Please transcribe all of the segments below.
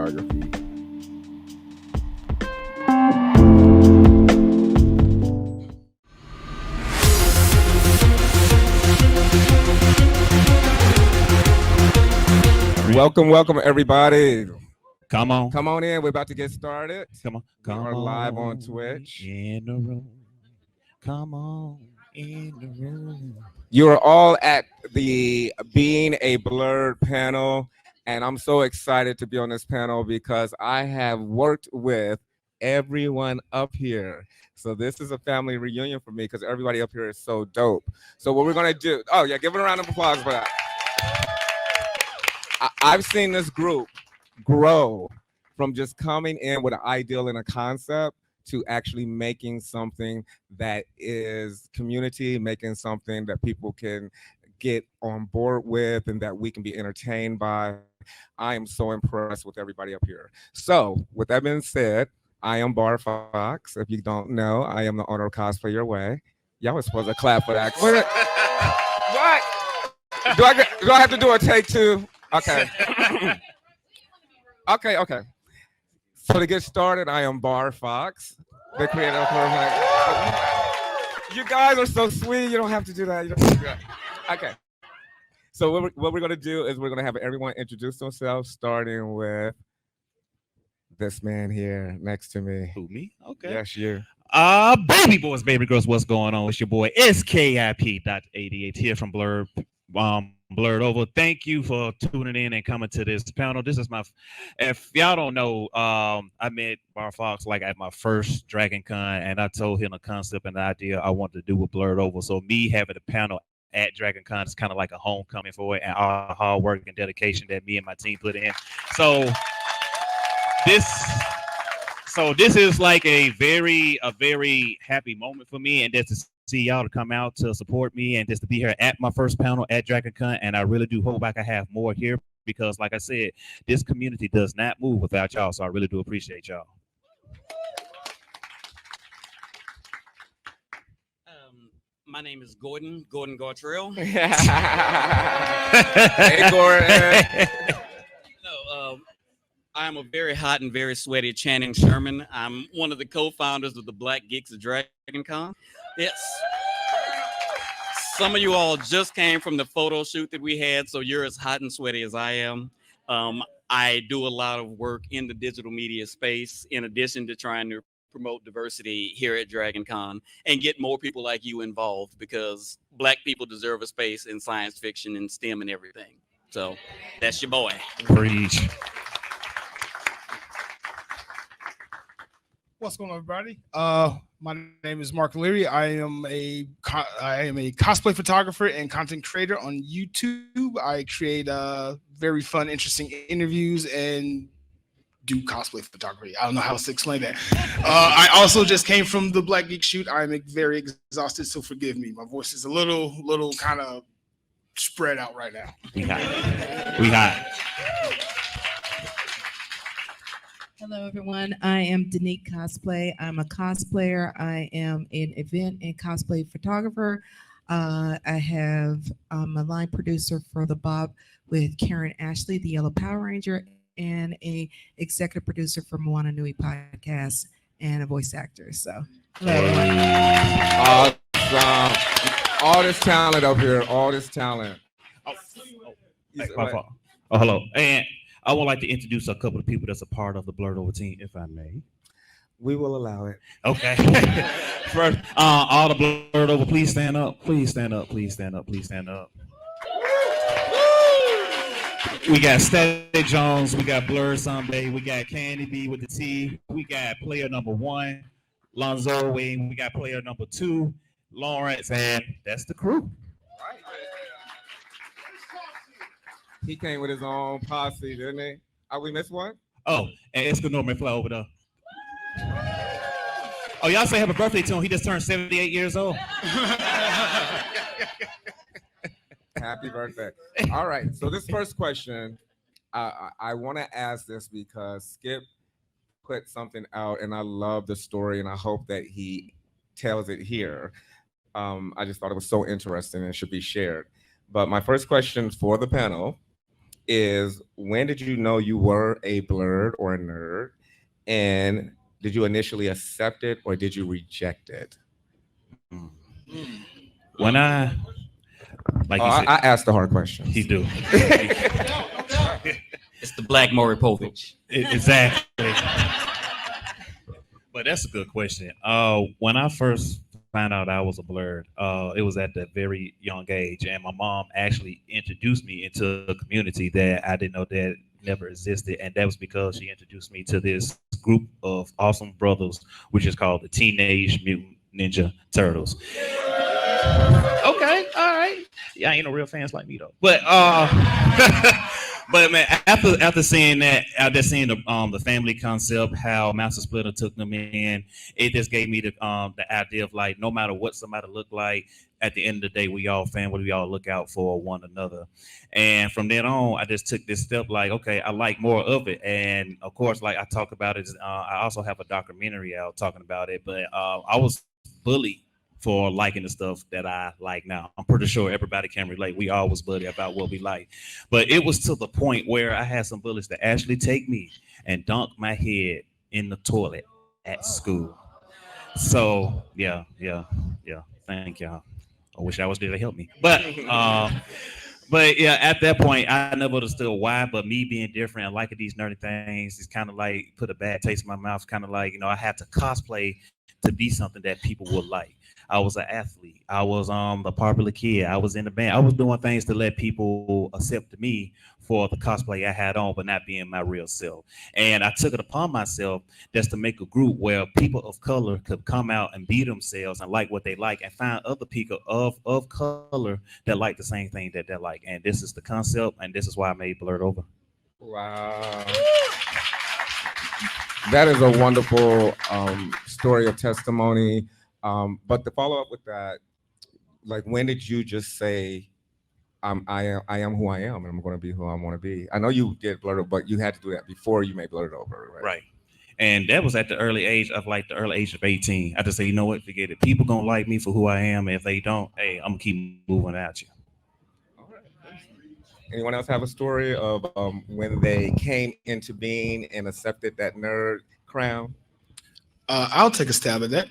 Blerdography. Welcome, everybody. Come on. Come on in. We're about to get started. Come on. We are live on Twitch. In the room. Come on in the room. You are all at the Being a Blerd panel, and I'm so excited to be on this panel because I have worked with everyone up here. So this is a family reunion for me because everybody up here is so dope. So what we're gonna do, oh yeah, give it a round of applause for that. I've seen this group grow from just coming in with an ideal and a concept to actually making something that is community, making something that people can get on board with and that we can be entertained by. I am so impressed with everybody up here. So with that being said, I am Barr Foxx. If you don't know, I am the owner of Cosplay Your Way. Y'all were supposed to clap for that. What? Do I have to do a take two? Okay. Okay. So to get started, I am Barr Foxx, the creator of You guys are so sweet. You don't have to do that. Okay. So what we're going to do is we're going to have everyone introduce themselves, starting with this man here next to me. Who, me? Okay. Yes, you. Baby boys, baby girls, what's going on? It's your boy SKIP.88 here from Blerdover. Thank you for tuning in and coming to this panel. This is my, if y'all don't know, I met Barr Foxx like at my first Dragon Con, and I told him the concept and the idea I wanted to do with Blerdover. So me having a panel at Dragon Con is kind of like a homecoming for it, and all the hard work and dedication that me and my team put in. So this is like a very happy moment for me, and just to see y'all to come out to support me and just to be here at my first panel at Dragon Con. And I really do hope I can have more here because, like I said, this community does not move without y'all. So I really do appreciate y'all. My name is Gordon Gartrell. Hey, Gordon. I'm a very hot and very sweaty Channing Sherman. I'm one of the co-founders of the Black Geeks of Dragon Con. Yes. Some of you all just came from the photo shoot that we had, so you're as hot and sweaty as I am. I do a lot of work in the digital media space, in addition to trying to promote diversity here at Dragon Con and get more people like you involved, because Black people deserve a space in science fiction and STEM and everything. So that's your boy. Preach. What's going on, everybody? My name is Mark Leary. I am a cosplay photographer and content creator on YouTube. I create very fun, interesting interviews and do cosplay photography. I don't know how else to explain that. I also just came from the Black Geek shoot. I'm very exhausted, so forgive me. My voice is a little kind of spread out right now. We hot. Hello, everyone. I am Danique Cosplay. I'm a cosplayer. I am an event and cosplay photographer. I'm a line producer for The Bob with Karen Ashley, the Yellow Power Ranger, and a executive producer for Moana Nui podcast and a voice actor. So, hello, everyone. Awesome. All this talent up here. All this talent. Hello. And I would like to introduce a couple of people that's a part of the Blerdover team, if I may. We will allow it. Okay. First, all the Blerdover, please stand up. Please stand up. Please stand up. Please stand up. We got Static Jones. We got Blur Someday. We got Candy B with the T. We got player number 1, Lonzo Wayne. We got player number 2, Lawrence, and that's the crew. He came with his own posse, didn't he? Oh, we missed one? Oh, and it's the Norman Fly over there. Oh, y'all say happy birthday to him. He just turned 78 years old. Happy birthday. All right. So this first question, I want to ask this because Skip put something out, and I love the story, and I hope that he tells it here. I just thought it was so interesting and should be shared. But my first question for the panel is when did you know you were a blerd or a nerd? And did you initially accept it or did you reject it? When I, like you said, I asked the hard questions. he do. It's the Black Maury Povich. Exactly. But that's a good question. When I first found out I was a blerd, it was at a very young age, and my mom actually introduced me into a community that I didn't know that never existed, and that was because she introduced me to this group of awesome brothers, which is called the Teenage Mutant Ninja Turtles. Okay, all right. Yeah, ain't no real fans like me though. But but man, after seeing that, after seeing the family concept, how Master Splinter took them in, it just gave me the idea of like, no matter what somebody look like, at the end of the day, we all family, we all look out for one another. And from then on, I just took this step like, okay, I like more of it. And of course, like I talk about it, I also have a documentary out talking about it, but I was bullied for liking the stuff that I like now. I'm pretty sure everybody can relate. We all was bullied about what we like. But it was to the point where I had some bullies that actually take me and dunk my head in the toilet at school. So yeah. Thank y'all. I wish I was there to help me. But yeah, at that point, I never understood why. But me being different and liking these nerdy things, it's kind of like put a bad taste in my mouth. Kind of like, I had to cosplay to be something that people would like. I was an athlete. I was the popular kid. I was in the band. I was doing things to let people accept me for the cosplay I had on, but not being my real self. And I took it upon myself just to make a group where people of color could come out and be themselves and like what they like, and find other people of color that like the same thing that they like. And this is the concept, and this is why I made Blerdover. Wow. That is a wonderful story of testimony. But to follow up with that, like, when did you just say, I am who I am, and I'm going to be who I want to be? I know you did Blerdover, but you had to do that before you made Blerdover, right? Right. And that was at the early age of 18. I just say, you know what, forget it. People gonna like me for who I am. And if they don't, hey, I'm gonna keep moving at you. All right. Anyone else have a story of when they came into being and accepted that nerd crown? I'll take a stab at that.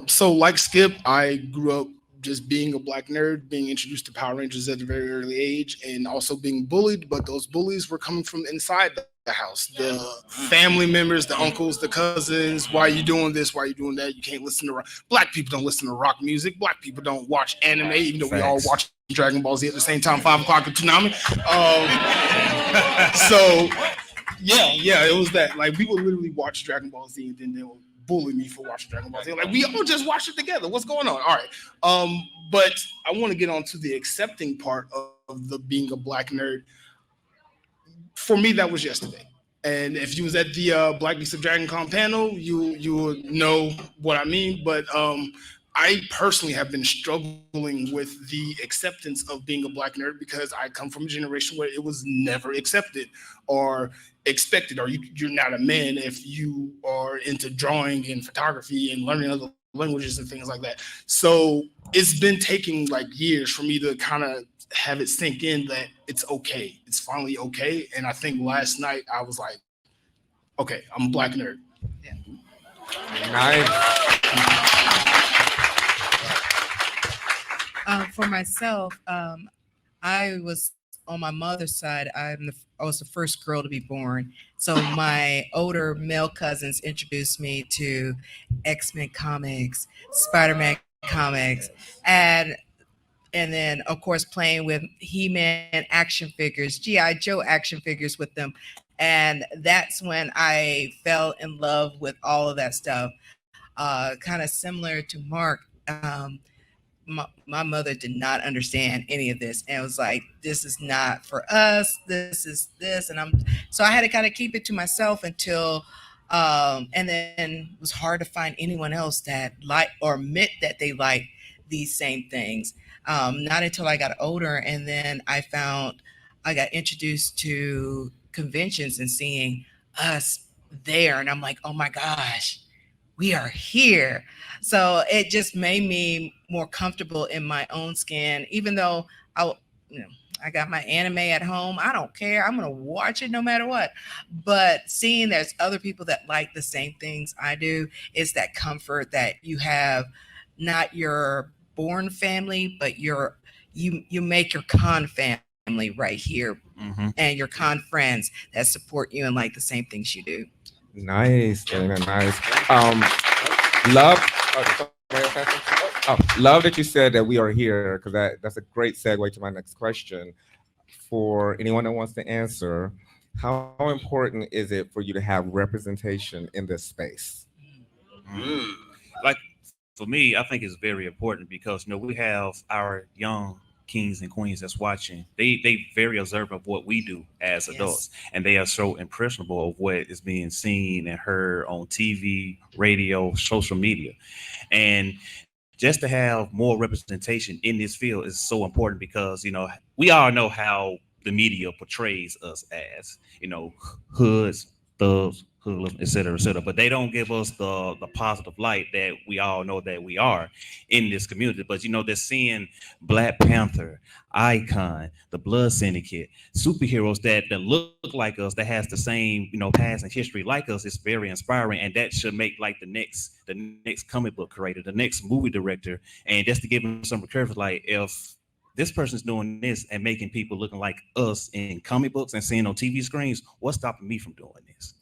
So like Skip, I grew up just being a black nerd, being introduced to Power Rangers at a very early age, and also being bullied. But those bullies were coming from inside the house. The family members, the uncles, the cousins. Why are you doing this? Why are you doing that? You can't listen to rock. Black people don't listen to rock music. Black people don't watch anime, even though we all watch Dragon Ball Z at the same time, 5 o'clock at Toonami. So yeah, it was that. Like, we would literally watch Dragon Ball Z, and then they would bully me for watching Dragon Ball Z. Like, we all just watched it together. What's going on? All right. But I want to get on to the accepting part of the being a black nerd. For me, that was yesterday. And if you was at the Black Beast of Dragon Con panel, you would know what I mean. But I personally have been struggling with the acceptance of being a black nerd, because I come from a generation where it was never accepted or expected, or you're not a man if you are into drawing and photography and learning other languages and things like that. So it's been taking like years for me to kind of have it sink in that it's okay. It's finally okay. And I think last night I was like, okay, I'm a black nerd. Yeah. Nice. For myself, I was on my mother's side. I was the first girl to be born. So my older male cousins introduced me to X-Men comics, Spider-Man comics, and then of course playing with He-Man action figures, G.I. Joe action figures with them. And that's when I fell in love with all of that stuff. Kind of similar to Mark. My mother did not understand any of this, and was like, this is not for us, this is this. And so I had to kind of keep it to myself until and then it was hard to find anyone else that like or admit that they like these same things. Not until I got older, and then I got introduced to conventions and seeing us there, and I'm like, oh my gosh, we are here. So it just made me more comfortable in my own skin, even though I got my anime at home. I don't care. I'm gonna watch it no matter what. But seeing there's other people that like the same things I do, is that comfort that you have, not your born family, but you make your con family right here, and your con friends that support you and like the same things you do. Nice, Dana, nice. Love. Love that you said that we are here, because that's a great segue to my next question. For anyone that wants to answer, how important is it for you to have representation in this space? Like for me, I think it's very important because we have our young kings and queens that's watching. They very observant of what we do as adults, and they are so impressionable of what is being seen and heard on TV, radio, social media, and just to have more representation in this field is so important because we all know how the media portrays us as hoods, thugs, hoodlums, et cetera, but they don't give us the positive light that we all know that we are in this community. But they're seeing Black Panther, Icon, the Blood Syndicate, superheroes that look like us, that has the same past and history like us. It's very inspiring, and that should make like the next comic book creator, the next movie director, and just to give them some encouragement, like if this person's doing this and making people looking like us in comic books and seeing on TV screens, what's stopping me from doing this?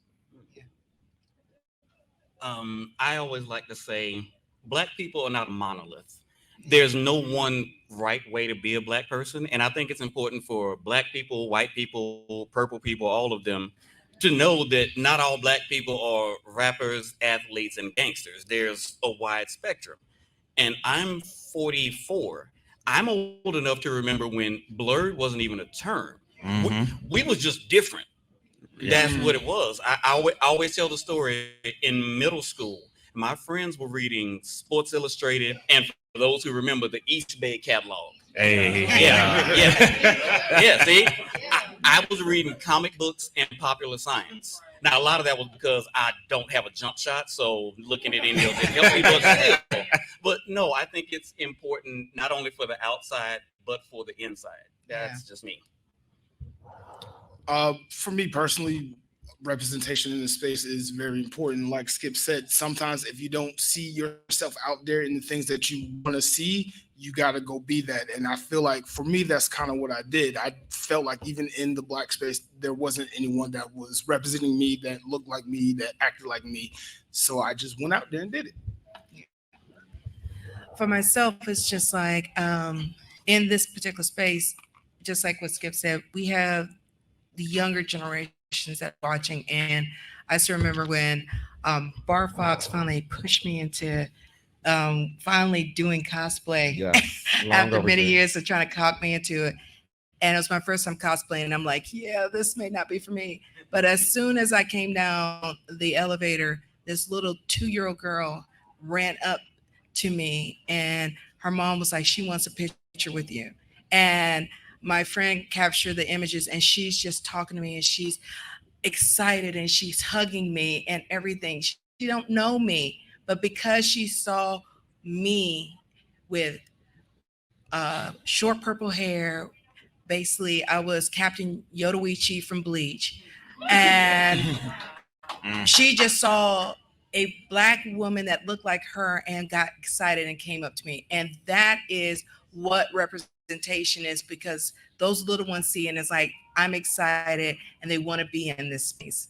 I always like to say Black people are not a monolith. There's no one right way to be a Black person. And I think it's important for Black people, white people, purple people, all of them to know that not all Black people are rappers, athletes, and gangsters. There's a wide spectrum. And I'm 44. I'm old enough to remember when blerd wasn't even a term. We was just different. That's what it was. I always tell the story. In middle school, my friends were reading Sports Illustrated, and for those who remember, the East Bay catalog. Yeah. See, I was reading comic books and popular science. Now, a lot of that was because I don't have a jump shot, so looking at any of it helped me. But no, I think it's important not only for the outside, but for the inside. That's just me. For me personally, representation in the space is very important. Like Skip said, sometimes if you don't see yourself out there in the things that you want to see, you got to go be that. And I feel like for me, that's kind of what I did. I felt like even in the Black space, there wasn't anyone that was representing me, that looked like me, that acted like me. So I just went out there and did it. For myself, it's just like in this particular space, just like what Skip said, we have the younger generations that are watching. And I still remember when Barr Foxx finally pushed me into finally doing cosplay after many years of trying to talk me into it. And it was my first time cosplaying. And I'm like, yeah, this may not be for me. But as soon as I came down the elevator, this little 2-year-old girl ran up to me, and her mom was like, she wants a picture with you. And my friend captured the images, and she's just talking to me, and she's excited, and she's hugging me and everything. She don't know me, but because she saw me with short purple hair, basically I was Captain Yodoichi from Bleach, and she just saw a Black woman that looked like her and got excited and came up to me. And that is what representation is, because those little ones see and it's like, I'm excited and they want to be in this space.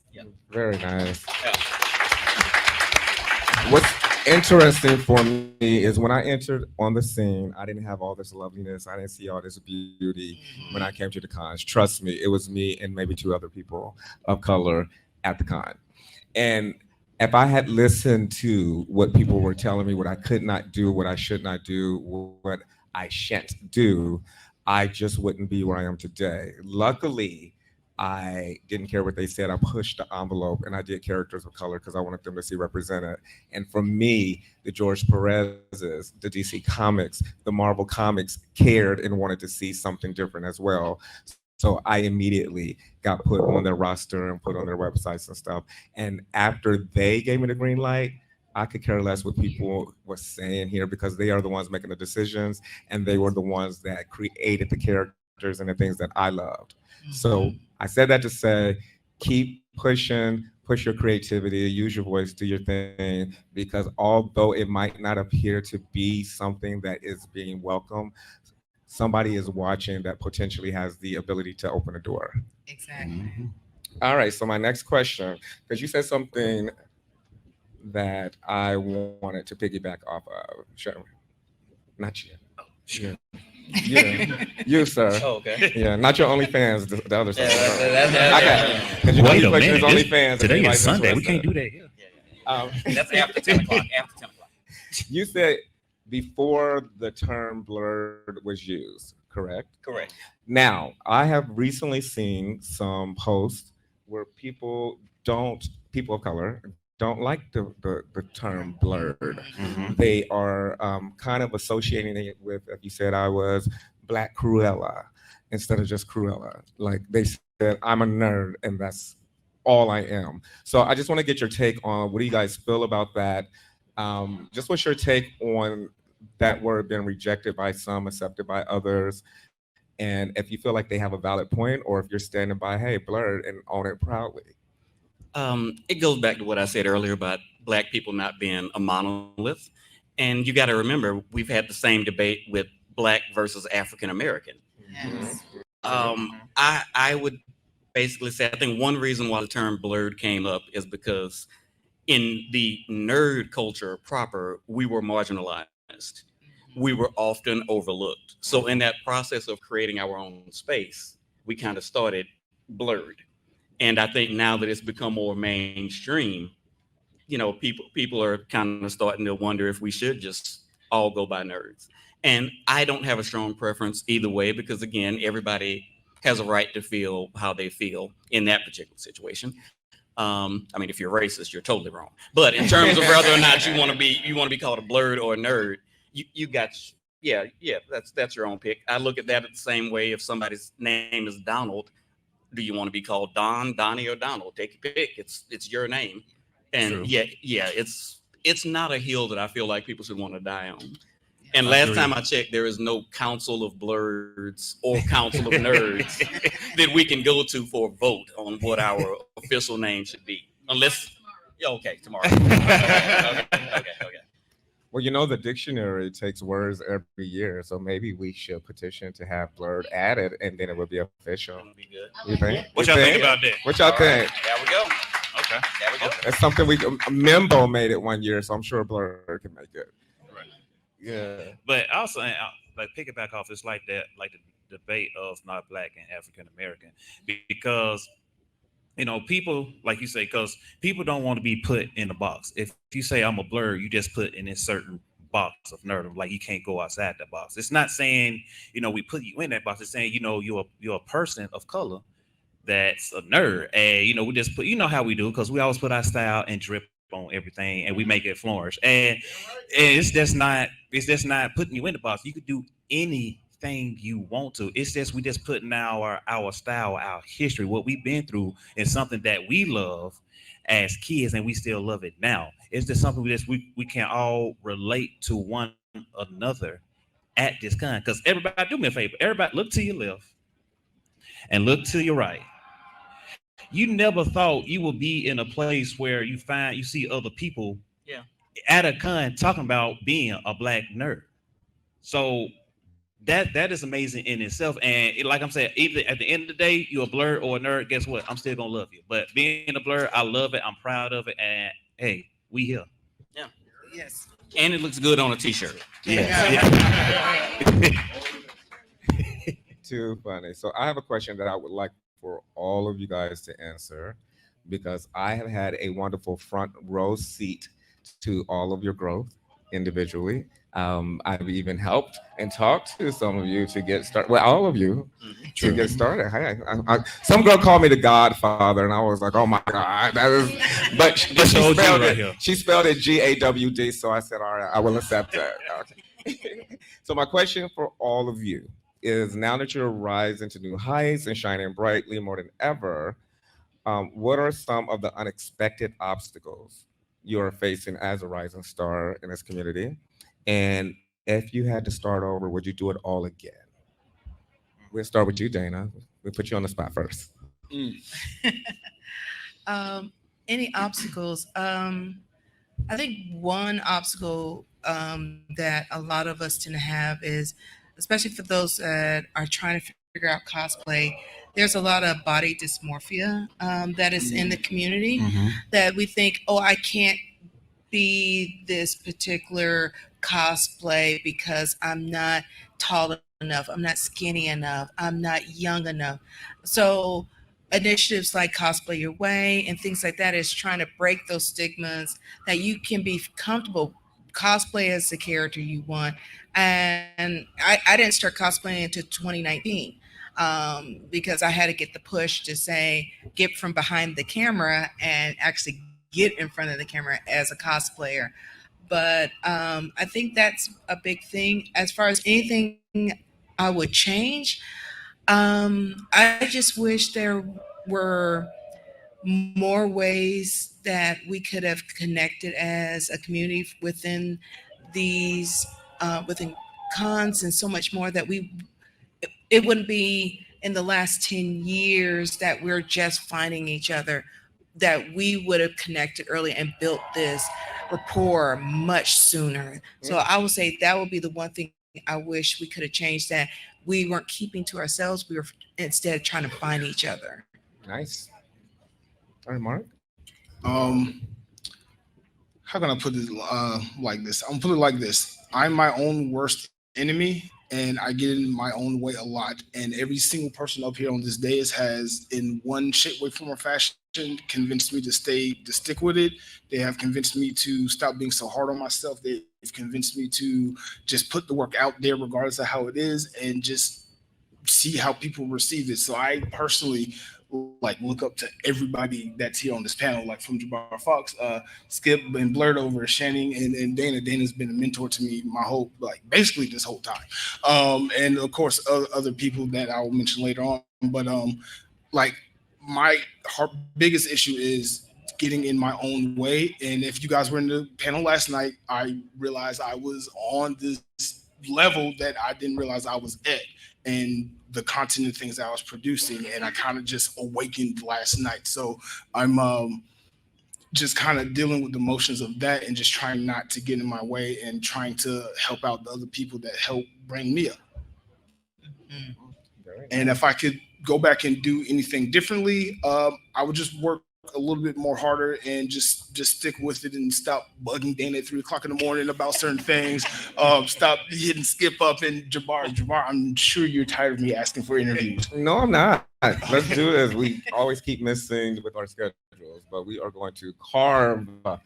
Very nice. What's interesting for me is when I entered on the scene, I didn't have all this loveliness. I didn't see all this beauty when I came to the cons. Trust me, it was me and maybe 2 other people of color at the con. And if I had listened to what people were telling me, what I could not do, what I should not do, what I shan't do, I just wouldn't be where I am today. Luckily, I didn't care what they said. I pushed the envelope and I did characters of color because I wanted them to see represented. And for me, the George Perez's, the DC Comics, the Marvel Comics cared and wanted to see something different as well. So I immediately got put on their roster and put on their websites and stuff. And after they gave me the green light, I could care less what people were saying here, because they are the ones making the decisions and they were the ones that created the character characters and the things that I loved. So I said that to say, keep pushing, push your creativity, use your voice, do your thing, because although it might not appear to be something that is being welcomed, somebody is watching that potentially has the ability to open a door. Exactly. All right, so my next question, because you said something that I wanted to piggyback off of, Sherman. Not you. Sure. Yeah, you, sir. Oh, okay. Yeah, not your OnlyFans, the other side. That's Because you know Wait you a put his minute. OnlyFans. Today everybody's is Sunday. We interested. can't do that here. That's after 10 o'clock. After 10 o'clock. You said before the term blurred was used, correct? Correct. Now, I have recently seen some posts where people of color, don't like the term blurred. Mhm. They are kind of associating it with, if you said I was Black Cruella instead of just Cruella. Like they said, I'm a nerd and that's all I am. So I just want to get your take on what do you guys feel about that? Just what's your take on that word being rejected by some, accepted by others? And if you feel like they have a valid point, or if you're standing by, hey, blurred and own it proudly. It goes back to what I said earlier about Black people not being a monolith. And you got to remember, we've had the same debate with Black versus African American. Yes. I would basically say, I think one reason why the term blurred came up is because in the nerd culture proper, we were marginalized. We were often overlooked. So in that process of creating our own space, we kind of started blurred. And I think now that it's become more mainstream, you know, people are kind of starting to wonder if we should just all go by nerds. And I don't have a strong preference either way, because again, everybody has a right to feel how they feel in that particular situation. I mean, if you're racist, you're totally wrong. But in terms of whether or not you want to be called a blurred or a nerd, you got, yeah, that's your own pick. I look at that the same way. If somebody's name is Donald, do you want to be called Don, Donnie, or Donald? Take your pick. It's your name. And True. yeah, it's not a hill that I feel like people should want to die on. And last time I checked, there is no council of blurs or council of nerds that we can go to for a vote on what our official name should be. Unless, yeah, okay, tomorrow. Okay. Well, you know, the dictionary takes words every year, so maybe we should petition to have blurred added, and then it would be official. That'll be good. You think? What You y'all think about that? What y'all All right, think? there we go. Okay. There we go. That's something Membo made it one year, so I'm sure blurred can make it. Right. Yeah. But also, like piggyback off, it's like that, like the debate of not Black and African American, because you know, people, like you say, because people don't want to be put in a box. If you say I'm a blur, you just put in this certain box of nerd. Like you can't go outside the box. It's not saying, you know, we put you in that box. It's saying, you know, you're a person of color that's a nerd. And, you know, we just put, you know how we do, because we always put our style and drip on everything and we make it flourish. And it's just not putting you in the box. You could do anything you want to. It's just we just putting our style, our history, what we've been through, is something that we love as kids and we still love it now. It's just something we can all relate to one another at this kind. Because everybody, do me a favor, everybody look to your left and look to your right. You never thought you would be in a place where you see other people at a con talking about being a Black nerd. So that is amazing in itself. And like I'm saying, either at the end of the day, you're a blur or a nerd, guess what? I'm still gonna love you. But being a blur, I love it. I'm proud of it. And hey, we here. Yeah. Yes. And it looks good on a t-shirt. Yeah. Too funny. So I have a question that I would like for all of you guys to answer, because I have had a wonderful front row seat to all of your growth individually. I've even helped and talked to some of you to get started. Well, all of you to get started. Some girl called me the Godfather, and I was like, "Oh my God, that is." But she spelled it. She spelled it GAWD. So I said, "All right, I will accept that." Okay. So my question for all of you is: now that you're rising to new heights and shining brightly more than ever, what are some of the unexpected obstacles you are facing as a rising star in this community? And if you had to start over, would you do it all again? We'll start with you, Dana. We'll put you on the spot first. Any obstacles? I think one obstacle that a lot of us tend to have is, especially for those that are trying to figure out cosplay, there's a lot of body dysmorphia that is in the community that we think, oh, I can't be this particular cosplay because I'm not tall enough, I'm not skinny enough, I'm not young enough. So initiatives like Cosplay Your Way and things like that is trying to break those stigmas that you can be comfortable cosplay as the character you want. And I didn't start cosplaying until 2019 because I had to get the push to say get from behind the camera and actually get in front of the camera as a cosplayer. But I think that's a big thing. As far as anything I would change, I just wish there were more ways that we could have connected as a community within these within cons and so much more that it wouldn't be in the last 10 years that we're just finding each other, that we would have connected early and built this rapport much sooner. So I would say that would be the one thing I wish we could have changed, that we weren't keeping to ourselves. We were instead trying to find each other. Nice. All right, Mark. How can I put it like this? I'm gonna put it like this. I'm my own worst enemy, and I get in my own way a lot. And every single person up here on this dais has, in one shape, way, form, or fashion, convinced me to stick with it. They have convinced me to stop being so hard on myself. They've convinced me to just put the work out there, regardless of how it is, and just see how people receive it. So I personally look up to everybody that's here on this panel, like from Jabbar, Foxx, Skip, and Blerdover, Shannon, and Dana. Dana's been a mentor to me my whole, basically this whole time. And of course, other people that I will mention later on. But my biggest issue is getting in my own way. And if you guys were in the panel last night, I realized I was on this level that I didn't realize I was at, and the content and things that I was producing, and I kind of just awakened last night. So I'm just kind of dealing with the emotions of that and just trying not to get in my way and trying to help out the other people that help bring me up. And if I could go back and do anything differently, I would just work a little bit more harder and just stick with it and stop bugging Dana at 3 o'clock in the morning about certain things. Stop hitting Skip up and Jabbar, I'm sure you're tired of me asking for interviews. No, I'm not. Let's do this. We always keep missing with our schedules, but we are going to carve out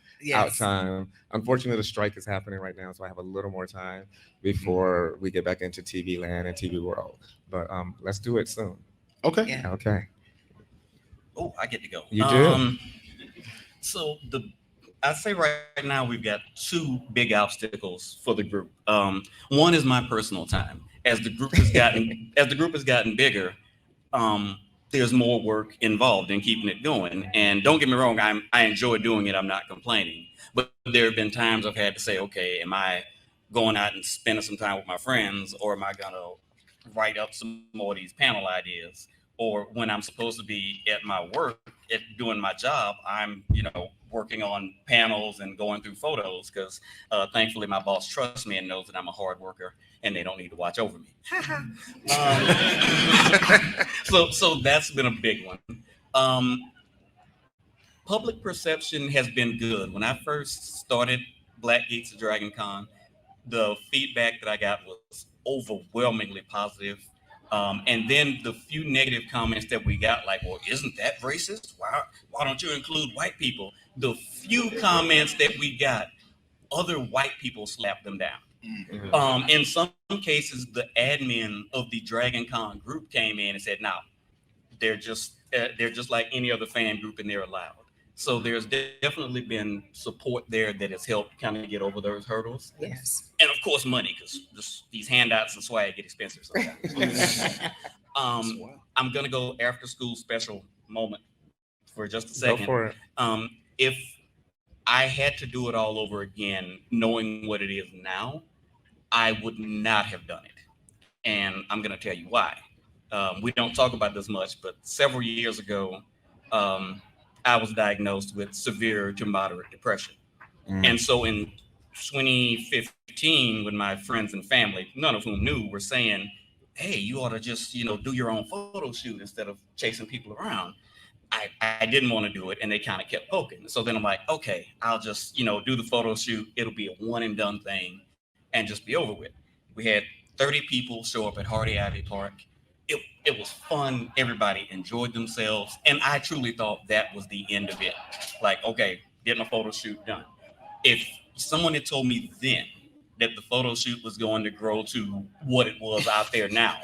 time. Unfortunately, the strike is happening right now, so I have a little more time before we get back into TV land and TV world. But let's do it soon. Okay. Yeah. Okay. Oh, I get to go. You do. So I'd say right now we've got two big obstacles for the group. One is my personal time. As the group has gotten bigger, there's more work involved in keeping it going. And don't get me wrong, I enjoy doing it. I'm not complaining. But there have been times I've had to say, okay, am I going out and spending some time with my friends, or am I gonna write up some more of these panel ideas? Or when I'm supposed to be at my work, doing my job, I'm, working on panels and going through photos, because thankfully my boss trusts me and knows that I'm a hard worker and they don't need to watch over me. So that's been a big one. Public perception has been good. When I first started Black Geeks at Dragon Con, the feedback that I got was overwhelmingly positive. And then the few negative comments that we got, like, well, isn't that racist? Why don't you include white people? The few comments that we got, other white people slapped them down. Mm-hmm. In some cases, the admin of the Dragon Con group came in and said, no, they're just like any other fan group and they're allowed. So there's definitely been support there that has helped kind of get over those hurdles. Yes. And of course, money, because these handouts and swag get expensive sometimes. I'm going to go after school special moment for just a second. Go for it. If I had to do it all over again, knowing what it is now, I would not have done it. And I'm going to tell you why. We don't talk about this much, but several years ago, I was diagnosed with severe to moderate depression. And so in 2015, when my friends and family, none of whom knew, were saying, hey, you ought to just, do your own photo shoot instead of chasing people around. I didn't want to do it, and they kind of kept poking. So then I'm like, okay, I'll just, do the photo shoot. It'll be a one and done thing and just be over with. We had 30 people show up at Hardy Ivy Park. It was fun. Everybody enjoyed themselves. And I truly thought that was the end of it. Like, okay, getting a photo shoot done. If someone had told me then that the photo shoot was going to grow to what it was out there now,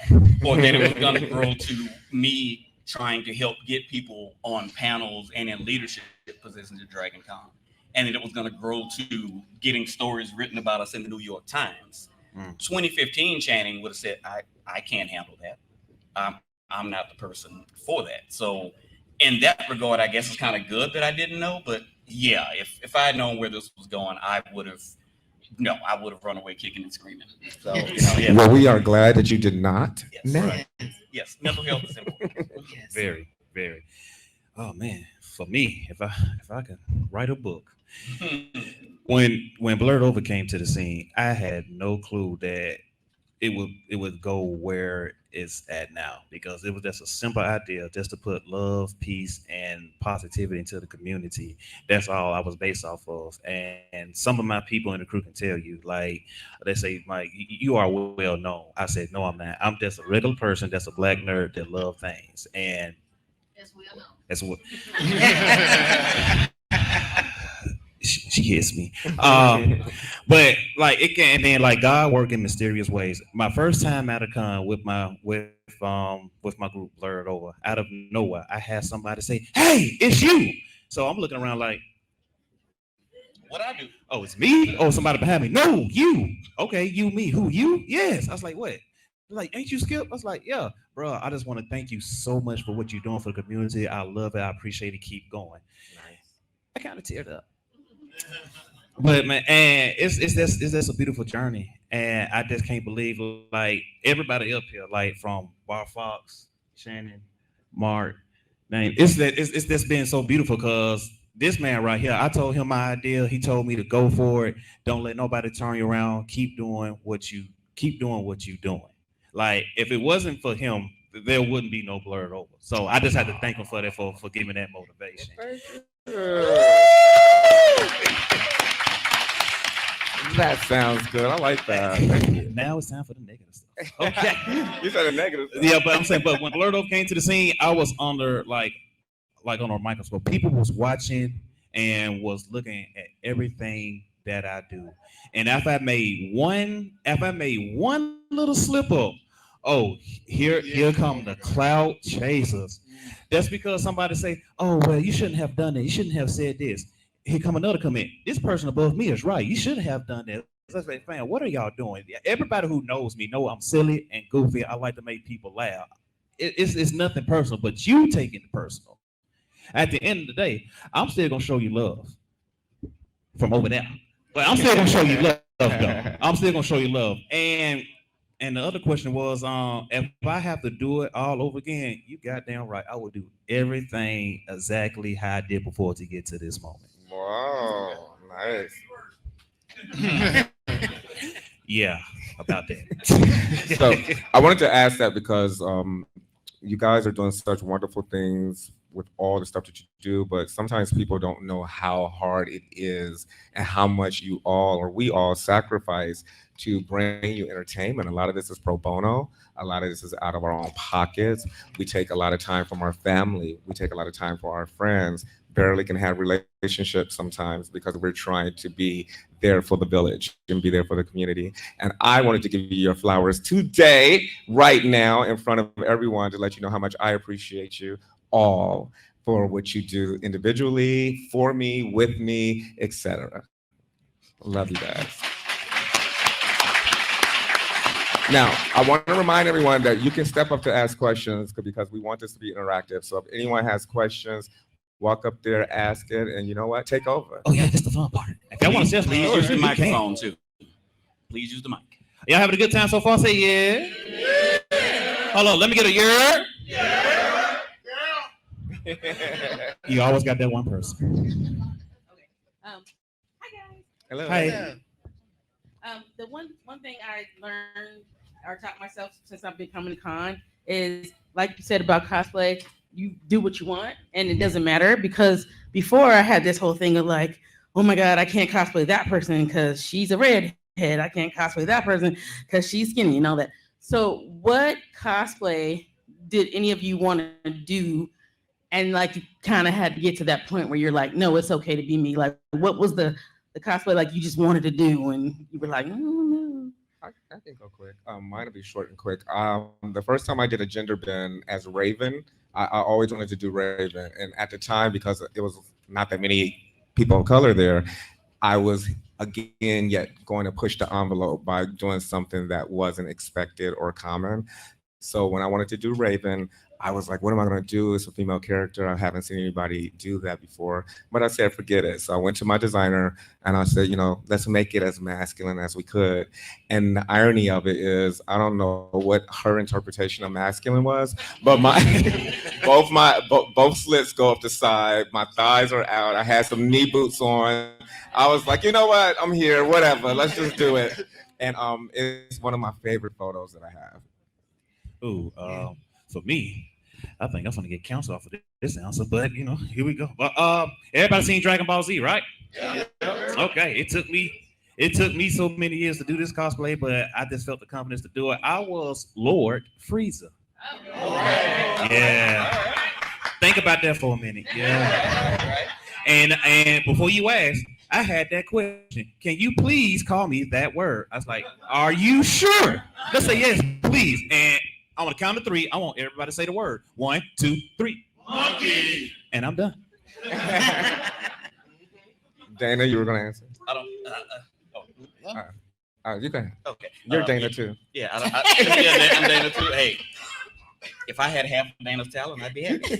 or that it was going to grow to me trying to help get people on panels and in leadership positions at Dragon Con, and that it was going to grow to getting stories written about us in the New York Times. 2015 Channing would have said, I can't handle that. I'm not the person for that. So in that regard, I guess it's kind of good that I didn't know. But yeah, if I had known where this was going, I would have run away kicking and screaming. So, yeah. Well, we are glad that you did not. Yes, right. Yes, mental health is important. Yes. Very, very. Oh man, for me, if I could write a book. When Blerdover came to the scene, I had no clue that it would go where it's at now, because it was just a simple idea just to put love, peace, and positivity into the community. That's all I was based off of. And some of my people in the crew can tell you, like, they say, Mike, you are well known. I said, no, I'm not. I'm just a regular person that's a black nerd that love things. And That's well known. that's what she hits me. But like it can, and then like God work in mysterious ways. My first time at a con with my group Blerdover, out of nowhere, I had somebody say, "Hey, it's you." So I'm looking around like, What I do? "Oh, it's me." Oh, somebody behind me. No, you. Okay, you, me. Who, you? Yes. I was like, what? They're like, ain't you Skip? I was like, yeah, bro. I just want to thank you so much for what you're doing for the community. I love it. I appreciate it. Keep going. Nice. I kind of teared up. But man, and it's just a beautiful journey, and I just can't believe like everybody up here, like from Barr, Foxx, Shannon, Mark, name. It's just been so beautiful because this man right here, I told him my idea. He told me to go for it. Don't let nobody turn you around. Keep doing what you're doing. Like if it wasn't for him, there wouldn't be no Blerdover. So I just had to thank him for that for giving that motivation. That sounds good. I like that. Now it's time for the negative stuff. Okay. You said the negative stuff. Yeah, but I'm saying, but when Blerdover came to the scene, I was under like on a microscope. People was watching and was looking at everything that I do. And if I made one little slip up, oh, here come the cloud chasers. That's because somebody say, oh, well, you shouldn't have done that. You shouldn't have said this. Here come another comment. This person above me is right. You should have done that. I say, fam, what are y'all doing? Everybody who knows me know I'm silly and goofy. I like to make people laugh. It's nothing personal, but you taking it personal. At the end of the day, I'm still gonna show you love from over there. But I'm still gonna show you love, though. I'm still gonna show you love. And the other question was, if I have to do it all over again, you goddamn right, I will do everything exactly how I did before to get to this moment. Wow, nice. Yeah, about that. So I wanted to ask that because you guys are doing such wonderful things with all the stuff that you do, but sometimes people don't know how hard it is and how much we all sacrifice to bring you entertainment. A lot of this is pro bono. A lot of this is out of our own pockets. We take a lot of time from our family. We take a lot of time for our friends. Barely can have relationships sometimes because we're trying to be there for the village and be there for the community. And I wanted to give you your flowers today, right now, in front of everyone to let you know how much I appreciate you all for what you do individually, for me, with me, etc. Love you guys. Now, I want to remind everyone that you can step up to ask questions because we want this to be interactive. So if anyone has questions, walk up there, ask it, and you know what? Take over. Oh yeah, that's the fun part. If y'all want to say Please use the microphone too. Please use the mic. Y'all having a good time so far? Say yeah. Hold on, let me get a yeah. You always got that one person. Hi guys. Hello. Hi. The one thing I learned or taught myself since I've been coming to con is, like you said about cosplay, you do what you want and it doesn't matter, because before I had this whole thing of like, oh my god, I can't cosplay that person because she's a redhead. I can't cosplay that person because she's skinny and all that. So what cosplay did any of you want to do? And like you kind of had to get to that point where you're like, no, it's okay to be me. Like, what was the cosplay like you just wanted to do and you were like, no. I can go quick. Mine will be short and quick. The first time I did a gender bend as Raven, I always wanted to do Raven. And at the time, because it was not that many people of color there, I was again yet going to push the envelope by doing something that wasn't expected or common. So when I wanted to do Raven, I was like, what am I going to do? It's a female character. I haven't seen anybody do that before. But I said, forget it. So I went to my designer and I said, let's make it as masculine as we could. And the irony of it is, I don't know what her interpretation of masculine was, but both slits go up the side. My thighs are out. I had some knee boots on. I was like, you know what? I'm here. Whatever. Let's just do it. And it's one of my favorite photos that I have. Ooh, for me, I think I'm gonna get canceled off of this answer, but here we go. But everybody seen Dragon Ball Z, right? Yeah. Okay, it took me so many years to do this cosplay, but I just felt the confidence to do it. I was Lord Frieza. Yeah. Think about that for a minute. Yeah. And before you ask, I had that question. Can you please call me that word? I was like, are you sure? Let's say yes, please. And I want to count to 3. I want everybody to say the word. 1, 2, 3. Monkey. And I'm done. Dana, you were going to answer? I don't. You can. Okay. You're Dana too. Yeah, I'm Dana too. Hey, if I had half of Dana's talent, I'd be happy.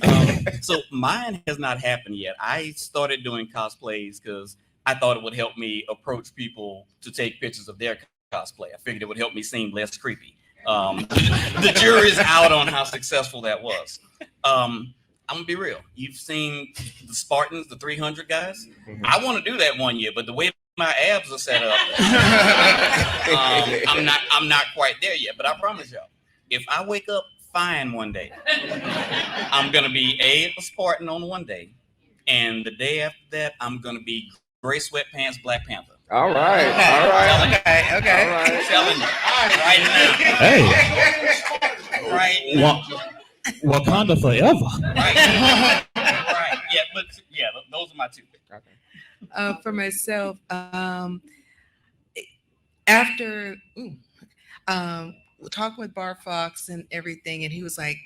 So mine has not happened yet. I started doing cosplays because I thought it would help me approach people to take pictures of their cosplay. I figured it would help me seem less creepy. The jury's out on how successful that was. I'm gonna be real. You've seen the Spartans, the 300 guys. Mm-hmm. I want to do that one year, but the way my abs are set up, I'm not quite there yet. But I promise y'all, if I wake up fine one day, I'm gonna be a Spartan on one day, and the day after that, I'm gonna be gray sweatpants, Black Panther. All right. Okay. All right. I'm telling you right now. Hey. Right now. Wakanda forever. Right. Right. Yeah, but yeah, those are my two. Okay. For myself, after talking with Barr, Foxx and everything, and he was like,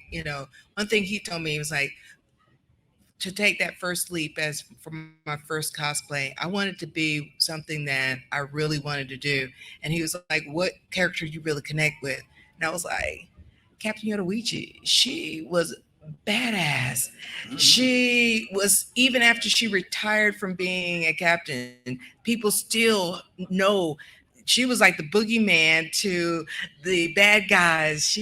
one thing he told me, he was like, to take that first leap as for my first cosplay, I wanted to be something that I really wanted to do. And he was like, what character you really connect with? And I was like, Captain Yodoichi. She was badass. Mm-hmm. She was, even after she retired from being a captain, people still know she was like the boogeyman to the bad guys.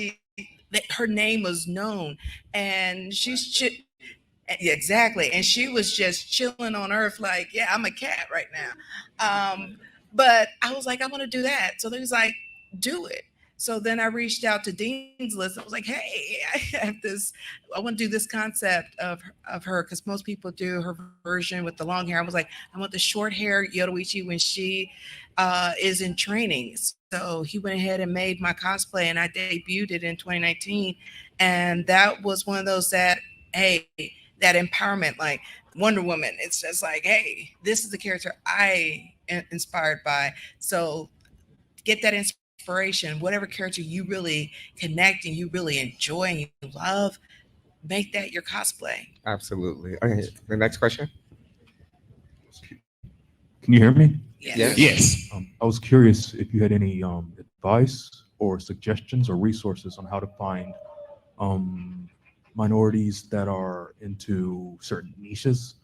Her name was known, and exactly. And she was just chilling on Earth like, yeah, I'm a cat right now. But I was like, I want to do that. So they was like, do it. So then I reached out to Dean's List. I was like, hey, I have this, I want to do this concept of her, because most people do her version with the long hair. I was like, I want the short hair Yodoichi when she is in training. So he went ahead and made my cosplay, and I debuted it in 2019. And that was one of those that, hey, that empowerment, like Wonder Woman. It's just like, hey, this is the character I am inspired by. So get that inspiration, whatever character you really connect and you really enjoy and you love, make that your cosplay. Absolutely. Okay, the next question. Can you hear me? Yes. I was curious if you had any advice or suggestions or resources on how to find minorities that are into certain niches,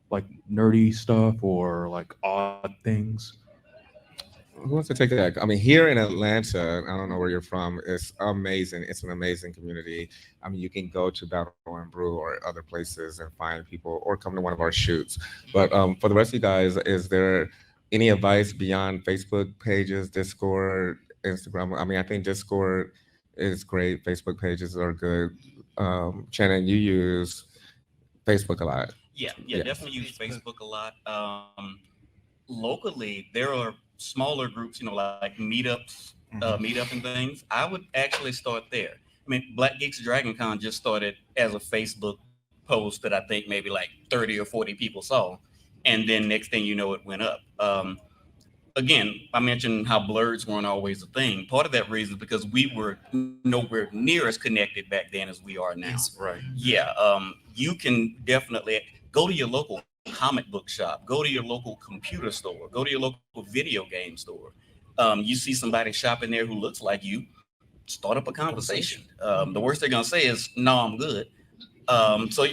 like nerdy stuff or like odd things. Who wants to take that? I mean, here in Atlanta, I don't know where you're from. It's amazing. It's an amazing community. I mean, you can go to Battle and Brew or other places and find people, or come to one of our shoots. But for the rest of you guys, is there any advice beyond Facebook pages, Discord, Instagram? I mean, I think Discord is great. Facebook pages are good. Shannon, you use Facebook a lot. Yeah, definitely use Facebook a lot. Locally, there are smaller groups, like meetups, meetup and things. I would actually start there. I mean, Black Geeks Dragon Con just started as a Facebook post that I think maybe like 30 or 40 people saw. And then next thing you know, it went up. Again, I mentioned how blurs weren't always a thing. Part of that reason is because we were nowhere near as connected back then as we are now. Right. Yeah, you can definitely go to your local comic book shop, go to your local computer store, go to your local video game store. You see somebody shopping there who looks like you, start up a conversation. The worst they're gonna say is, "No, I'm good." So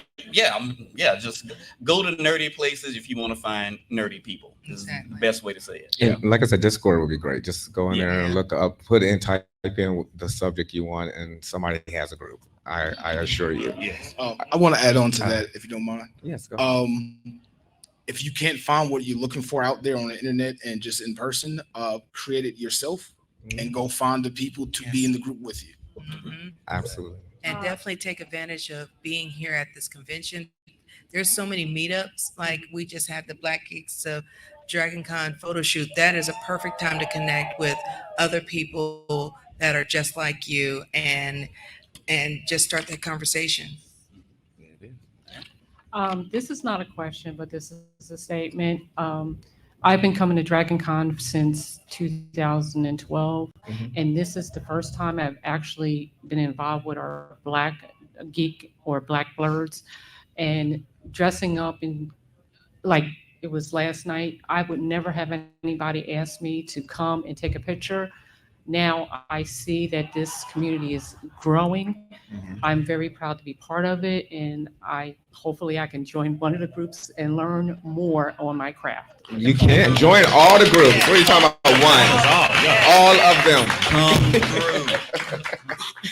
just go to nerdy places if you want to find nerdy people. Is the best way to say it. Yeah, like I said, Discord would be great. Just go in there and look up, type in the subject you want, and somebody has a group. I assure you. Yes. I want to add on to that, if you don't mind. Yes, go. If you can't find what you're looking for out there on the internet and just in person, create it yourself and go find the people to be in the group with you. Absolutely. And definitely take advantage of being here at this convention. There's so many meetups. Like we just had the Black Geeks Dragon Con photo shoot. That is a perfect time to connect with other people that are just like you and just start that conversation. This is not a question, but this is a statement. I've been coming to Dragon Con since 2012, and this is the first time I've actually been involved with our Black Geek or Black Blerds, and dressing up in like it was last night. I would never have anybody ask me to come and take a picture. Now I see that this community is growing. I'm very proud to be part of it, and hopefully I can join one of the groups and learn more on my craft. You can join all the groups. What are you talking about? All of them.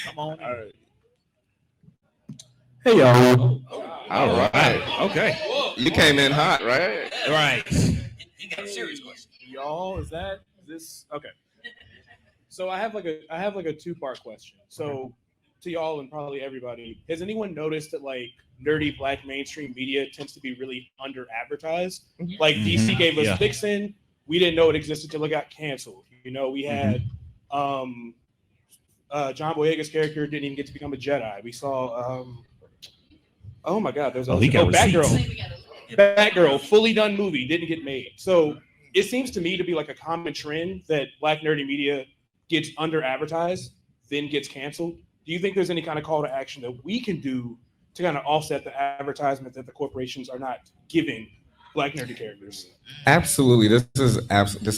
Come on. All right. Hey, y'all. All right. Okay. You came in hot, right? Right. You got a serious question. Y'all, is this okay? So I have like a two-part question. So to y'all and probably everybody, has anyone noticed that like nerdy Black mainstream media tends to be really under advertised? Like DC gave us Vixen, we didn't know it existed till it got canceled. We had John Boyega's character didn't even get to become a Jedi. We saw oh my God, there's Batgirl, fully done movie, didn't get made. So it seems to me to be like a common trend that Black nerdy media gets under advertised, then gets canceled. Do you think there's any kind of call to action that we can do to kind of offset the advertisement that the corporations are not giving Black nerdy characters? Absolutely. This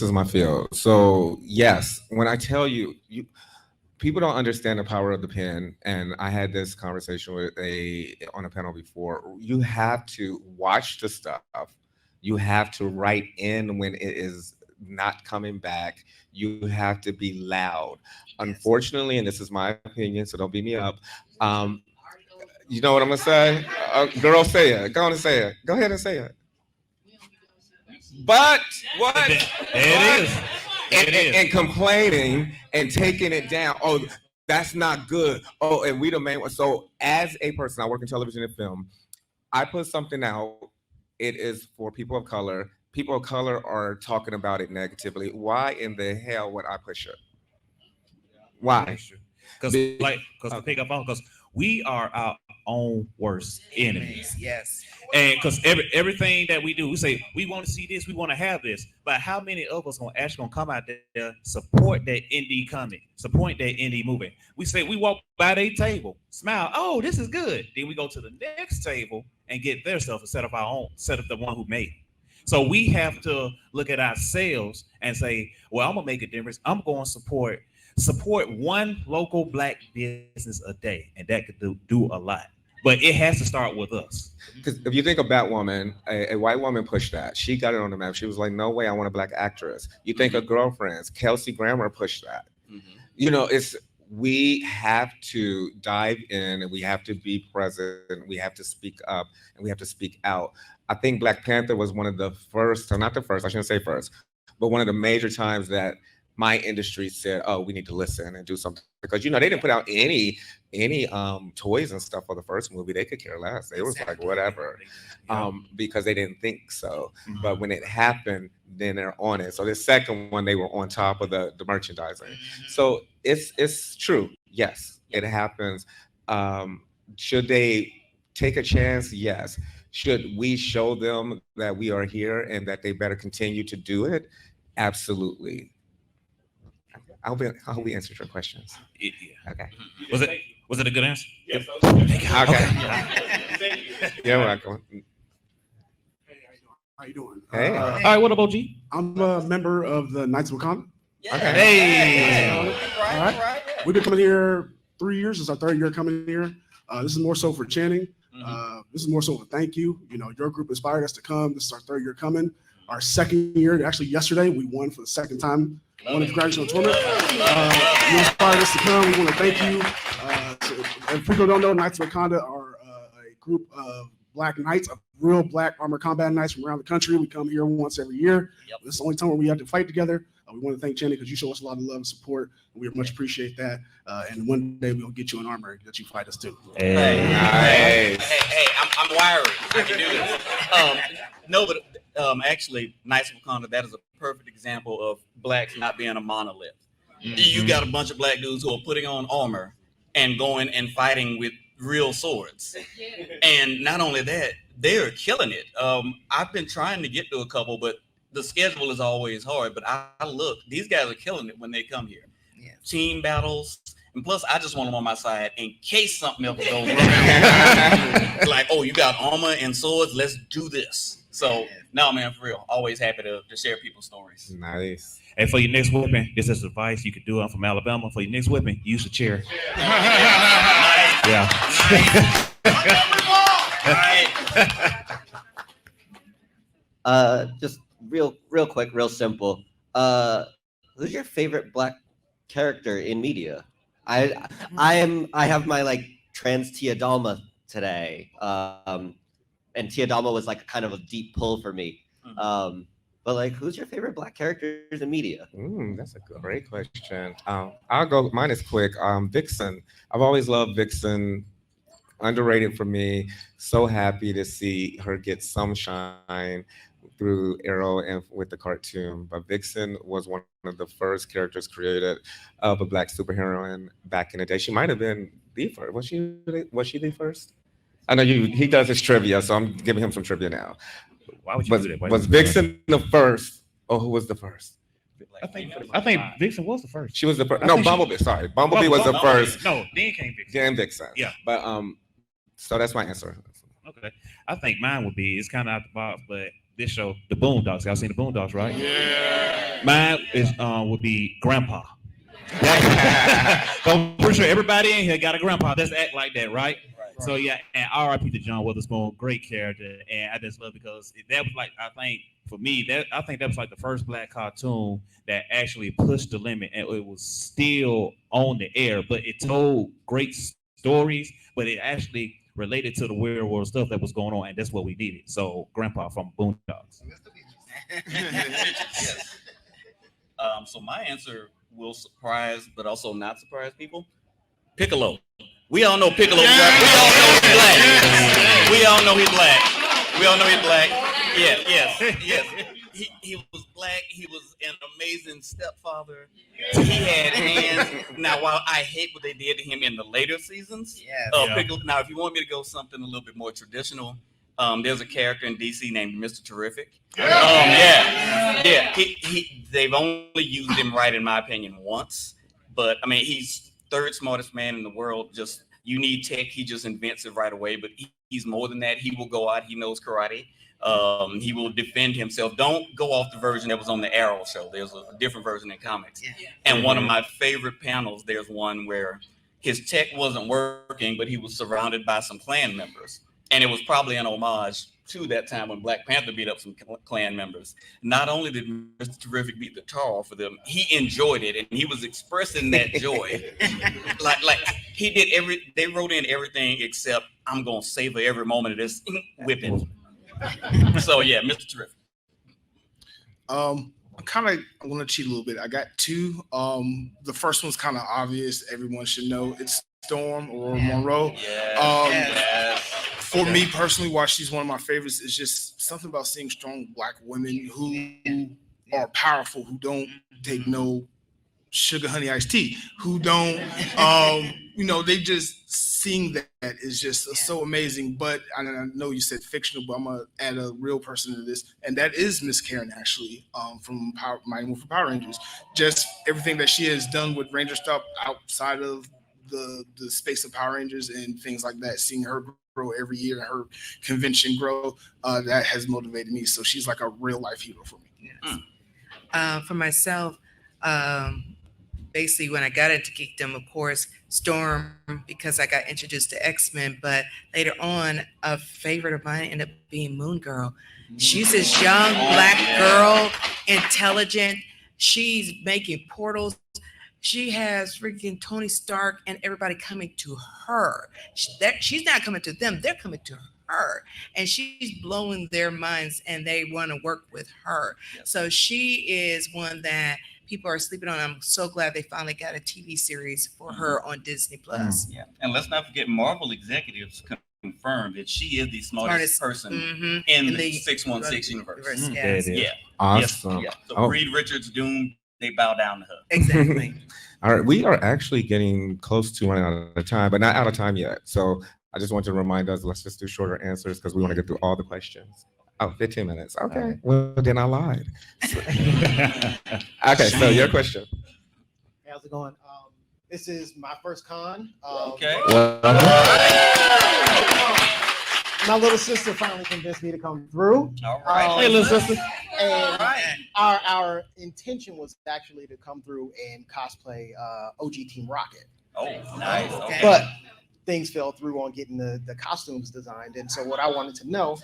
is my field. So yes, when I tell you, people don't understand the power of the pen, and I had this conversation on a panel before. You have to watch the stuff. You have to write in when it is not coming back. You have to be loud. Unfortunately, and this is my opinion, so don't beat me up. You know what I'm gonna say? Girl, say it. Go on and say it. Go ahead and say it. But what? There it is. And complaining and taking it down. Oh, that's not good. Oh, and we the main one. So as a person, I work in television and film. I put something out. It is for people of color. People of color are talking about it negatively. Why in the hell would I push it? Why? Because to pick up on, because we are our own worst enemies. Yes. And because everything that we do, we say we want to see this, we want to have this. But how many of us gonna come out there, support that indie comic, support that indie movie? We say we walk by their table, smile, oh, this is good. Then we go to the next table and get their stuff instead of our own, instead of the one who made it. So we have to look at ourselves and say, well, I'm gonna make a difference. I'm going to support one local Black business a day, and that could do a lot. but it has to start with us. Because if you think of Batwoman, a white woman pushed that. She got it on the map. She was like, no way, I want a black actress. You think of Girlfriends, Kelsey Grammer pushed that. You know, we have to dive in and we have to be present. We have to speak up and we have to speak out. I think Black Panther was one of the first, or not the first, I shouldn't say first, but one of the major times that my industry said, oh, we need to listen and do something. Because, you know, they didn't put out any toys and stuff for the first movie. They could care less. It was like, whatever, because they didn't think so. But when it happened, then they're on it. So the second one, they were on top of the merchandising. So it's true. Yes, it happens. Should they take a chance? Yes. Should we show them that we are here and that they better continue to do it? Absolutely. I hope we answered your questions. Yeah. Okay. Was it a good answer? Yes. Okay. Thank you. You're welcome. How you doing? Hey. All right, what about G? I'm a member of the Knights of Wakanda. Okay. Hey. All right. We've been coming here 3 years. It's our third year coming here. This is more so for Channing. This is more so of a thank you. You know, your group inspired us to come. This is our third year coming. Our second year, actually yesterday, we won for the second time. Won the congressional tournament. You inspired us to come. We want to thank you. So, if people don't know, Knights of Wakanda are a group of Black Knights, of real Black armored combat knights from around the country. We come here once every year. This is the only time where we have to fight together. We want to thank Channing because you show us a lot of love and support. And we much appreciate that. And one day we'll get you an armor that you fight us too. Hey, hey, I'm wiry. I can do this. No, but actually, Knights of Wakanda, that is a perfect example of Blacks not being a monolith. You got a bunch of Black dudes who are putting on armor and going and fighting with real swords. And not only that, they're killing it. I've been trying to get to a couple, but the schedule is always hard. But I look, these guys are killing it when they come here. Team battles. And plus, I just want them on my side in case something else goes wrong. Like, oh, you got armor and swords, let's do this. So, no, man, for real, always happy to share people's stories. Nice. And for your next weapon, this is advice you could do. I'm from Alabama. For your next weapon, use a chair. Yeah. Just real quick, real simple. Who's your favorite Black character in media? I have my like trans Tia Dalma today. And Tia Dalma was like kind of a deep pull for me. But like, who's your favorite Black characters in media? That's a great question. I'll go. Mine is quick. Vixen. I've always loved Vixen. Underrated for me. So happy to see her get some shine through Arrow and with the cartoon. But Vixen was one of the first characters created of a Black superheroine back in the day. She might have been the first. Was she the first? I know he does his trivia, so I'm giving him some trivia now. Why would you do that? Was Vixen the first, or who was the first? I think Vixen was the first. She was the first. No, Bumblebee. Sorry, Bumblebee was the first. No, then came Vixen. Then Vixen. Yeah. But so that's my answer. Okay, I think mine would be. It's kind of out the box, but this show, The Boondocks. Y'all seen The Boondocks, right? Yeah. Mine is would be Grandpa. I'm pretty sure everybody in here got a grandpa that's act like that, right? So yeah, and R.I.P. to John Witherspoon, great character, and I just love because that was like, I think for me that was like the first Black cartoon that actually pushed the limit, and it was still on the air, but it told great stories, but it actually related to the real world stuff that was going on, and that's what we needed. So Grandpa from Boondocks. Yes. So my answer will surprise, but also not surprise people. Piccolo. We all know Piccolo. We all know he's black. Yes. He was Black. He was an amazing stepfather. He had hands. Now, while I hate what they did to him in the later seasons, Piccolo. Now, if you want me to go something a little bit more traditional, there's a character in DC named Mr. Terrific. They've only used him right, in my opinion, once. But I mean, he's third smartest man in the world. Just you need tech, he just invents it right away. But he's more than that. He will go out. He knows karate. He will defend himself. Don't go off the version that was on the Arrow show. There's a different version in comics. And one of my favorite panels, there's one where his tech wasn't working, but he was surrounded by some Klan members. And it was probably an homage to that time when Black Panther beat up some Klan members. Not only did Mr. Terrific beat the tar off of them, he enjoyed it, and he was expressing that joy. like he did they wrote in everything except I'm gonna savor every moment of this whipping. So yeah, Mr. Terrific. I'm gonna cheat a little bit. I got two. The first one's kind of obvious. Everyone should know. It's Storm or Monroe. Yes. For me personally, why she's one of my favorites is just something about seeing strong Black women who are powerful, who don't take no sugar honey iced tea, who don't, they just seeing that is just so amazing. But I know you said fictional, but I'm gonna add a real person to this, and that is Miss Karen, actually, from Mighty Morphin Power Rangers. Just everything that she has done with Ranger stuff outside of the space of Power Rangers and things like that, seeing her grow every year, her convention grow, that has motivated me. So she's like a real life hero for me. Yes. For myself, basically when I got into geekdom, of course, Storm, because I got introduced to X-Men, but later on, a favorite of mine ended up being Moon Girl. She's this young Black girl, intelligent. She's making portals. She has freaking Tony Stark and everybody coming to her. She's not coming to them, they're coming to her. And she's blowing their minds and they want to work with her. Yep. So she is one that people are sleeping on. I'm so glad they finally got a TV series for her on Disney Plus. Yeah. And let's not forget, Marvel executives confirmed that she is the smartest person in the 616 universe. Yes. Yeah. Awesome. Yes. Yeah. So Reed Richards, Doom, they bow down to her. Exactly. All right, we are actually getting close to running out of time, but not out of time yet. So I just want to remind us, let's just do shorter answers because we want to get through all the questions. Oh, 15 minutes. Okay. Right. Well, then I lied. Okay, so your question. Hey, how's it going? This is my first con. Okay. My little sister finally convinced me to come through. All right. Hey, little sister. And our intention was actually to come through and cosplay OG Team Rocket. Oh, nice. Okay. But things fell through on getting the costumes designed. And so what I wanted to know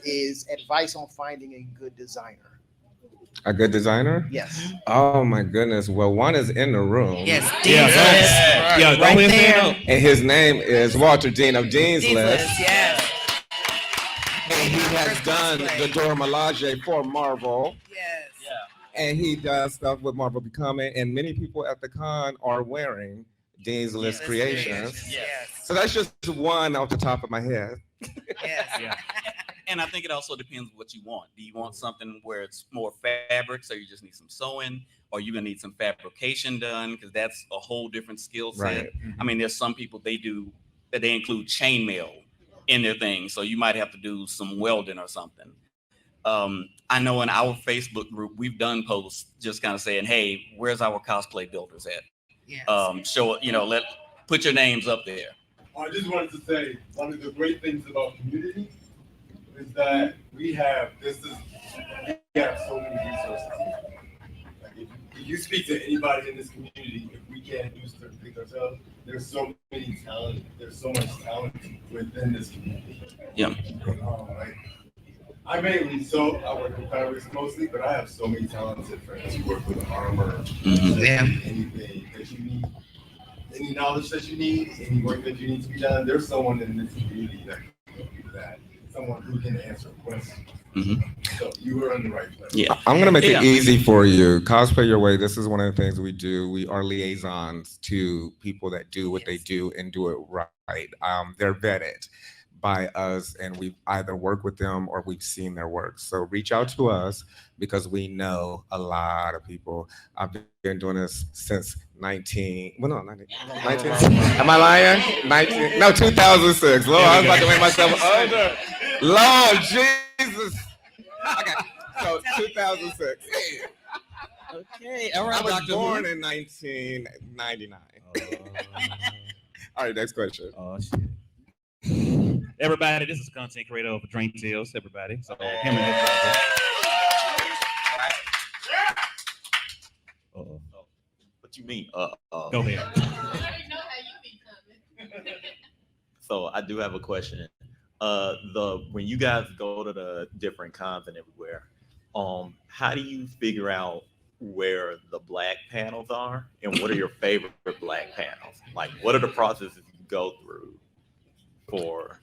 is advice on finding a good designer. A good designer? Yes. Oh my goodness. Well, one is in the room. Yes, right there. And his name is Walter Dean of Dean's List. Yes. And he has done the Dora Milaje for Marvel. Yes. Yeah. And he does stuff with Marvel Becoming, and many people at the con are wearing Dean's List creations. Yes. So that's just one off the top of my head. Yes. Yeah. And I think it also depends what you want. Do you want something where it's more fabric, so you just need some sewing, or you're gonna need some fabrication done, because that's a whole different skill set. Right. I mean, there's some people they include chainmail in their thing, so you might have to do some welding or something. I know in our Facebook group we've done posts just kind of saying, "Hey, where's our cosplay builders at?" Yes. Put your names up there. I just wanted to say one of the great things about community is that we have so many resources. Like if you speak to anybody in this community, if we can't do certain things ourselves, there's so much talent within this community. Yeah. I work with fabrics mostly, but I have so many talented friends who work with armor. Anything that you need, any knowledge that you need, any work that you need to be done, there's someone in this community that can do that. Someone who can answer questions. So you are in the right place. Yeah. I'm gonna make it easy for you. Cosplay Your Way. This is one of the things we do. We are liaisons to people that do what they do and do it right. They're vetted by us, and we've either worked with them or we've seen their work. So reach out to us because we know a lot of people. I've been doing this since 19. Am I lying? 2006. Lord, I was about to make myself older. Lord Jesus. Okay, so 2006. Okay, all right. I was born in 1999. All right, next question. Oh shit. Everybody, this is content creator of Drink Tales. Everybody, so him and his brother. Uh-oh. me. Go ahead. So I do have a question. When you guys go to the different cons and everywhere, how do you figure out where the black panels are, and what are your favorite black panels? Like, what are the processes you go through for?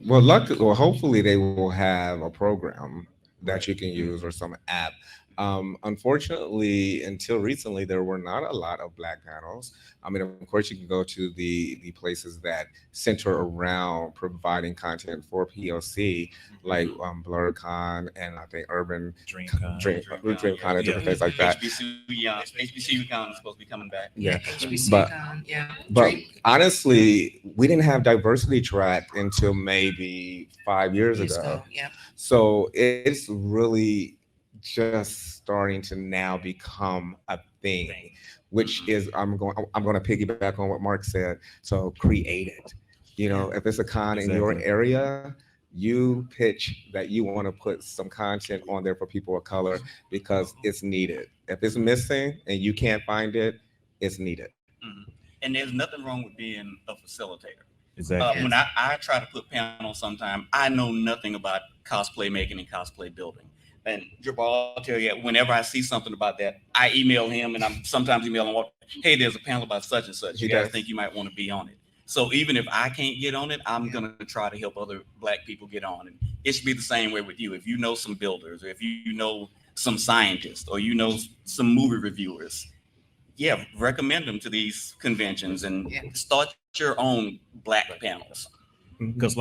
Well, hopefully they will have a program that you can use or some app. Unfortunately, until recently, there were not a lot of black panels. I mean, of course, you can go to the places that center around providing content for PLC, like BlerdCon and I think Urban DreamCon and different things like that. HBCUCon is supposed to be coming back. Yeah, HBCUCon, yeah. But honestly, we didn't have diversity track until maybe 5 years ago. Yeah. So it's really just starting to now become a thing, which is I'm going to piggyback on what Mark said. So create it. You know, if it's a con in your area, you pitch that you want to put some content on there for people of color because it's needed. If it's missing and you can't find it, it's needed. And there's nothing wrong with being a facilitator. Exactly. When I try to put panels sometime, I know nothing about cosplay making and cosplay building. And Jabal, I'll tell you, whenever I see something about that, I email him, and I'm sometimes emailing him, hey, there's a panel about such and such. You guys think you might want to be on it? So even if I can't get on it, I'm going to try to help other black people get on. And it should be the same way with you. If you know some builders, or if you know some scientists, or you know some movie reviewers, recommend them to these conventions and start your own black panels. Because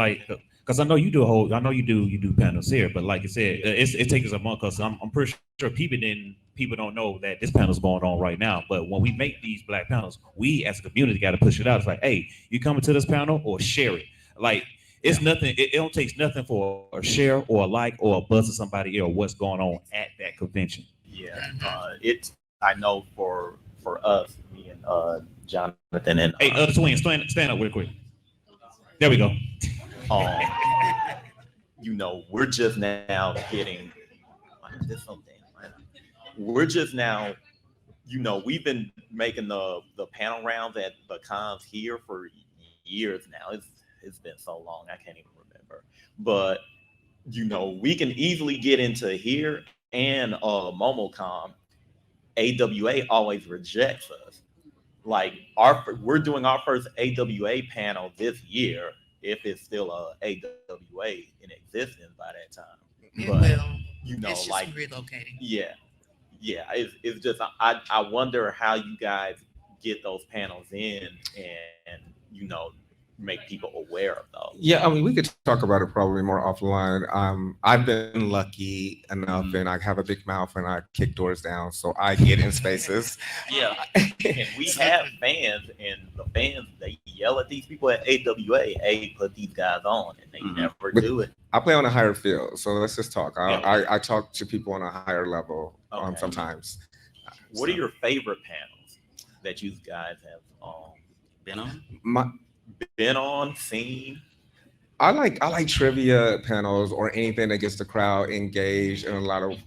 I know you do panels here, but like I said, it takes us a month because I'm pretty sure people don't know that this panel's going on right now. But when we make these black panels, we as a community got to push it out. It's like, hey, you coming to this panel or share it? Like it's nothing. It don't take nothing for a share or a like or a buzz to somebody or what's going on at that convention. Yeah, I know for us, me and Jonathan and hey, other twin, stand up real quick. There we go. You know, we're just now getting. We're just now, you know, we've been making the panel rounds at the cons here for years now. It's been so long, I can't even remember. But you know, we can easily get into here and MomoCon. AWA always rejects us. Like we're doing our first AWA panel this year, if it's still a AWA in existence by that time. It but will. You know, it's just like relocating. Yeah. It's just I wonder how you guys get those panels in and you know make people aware of those. Yeah, I mean, we could talk about it probably more offline. I've been lucky enough, and I have a big mouth, and I kick doors down, so I get in spaces. Yeah, and we have fans, and the fans, they yell at these people at AWA, hey, put these guys on, and they never do it. I play on a higher field, so let's just talk. I talk to people on a higher level sometimes. What are your favorite panels that you guys have been on? Seen? I like trivia panels or anything that gets the crowd engaged in a lot of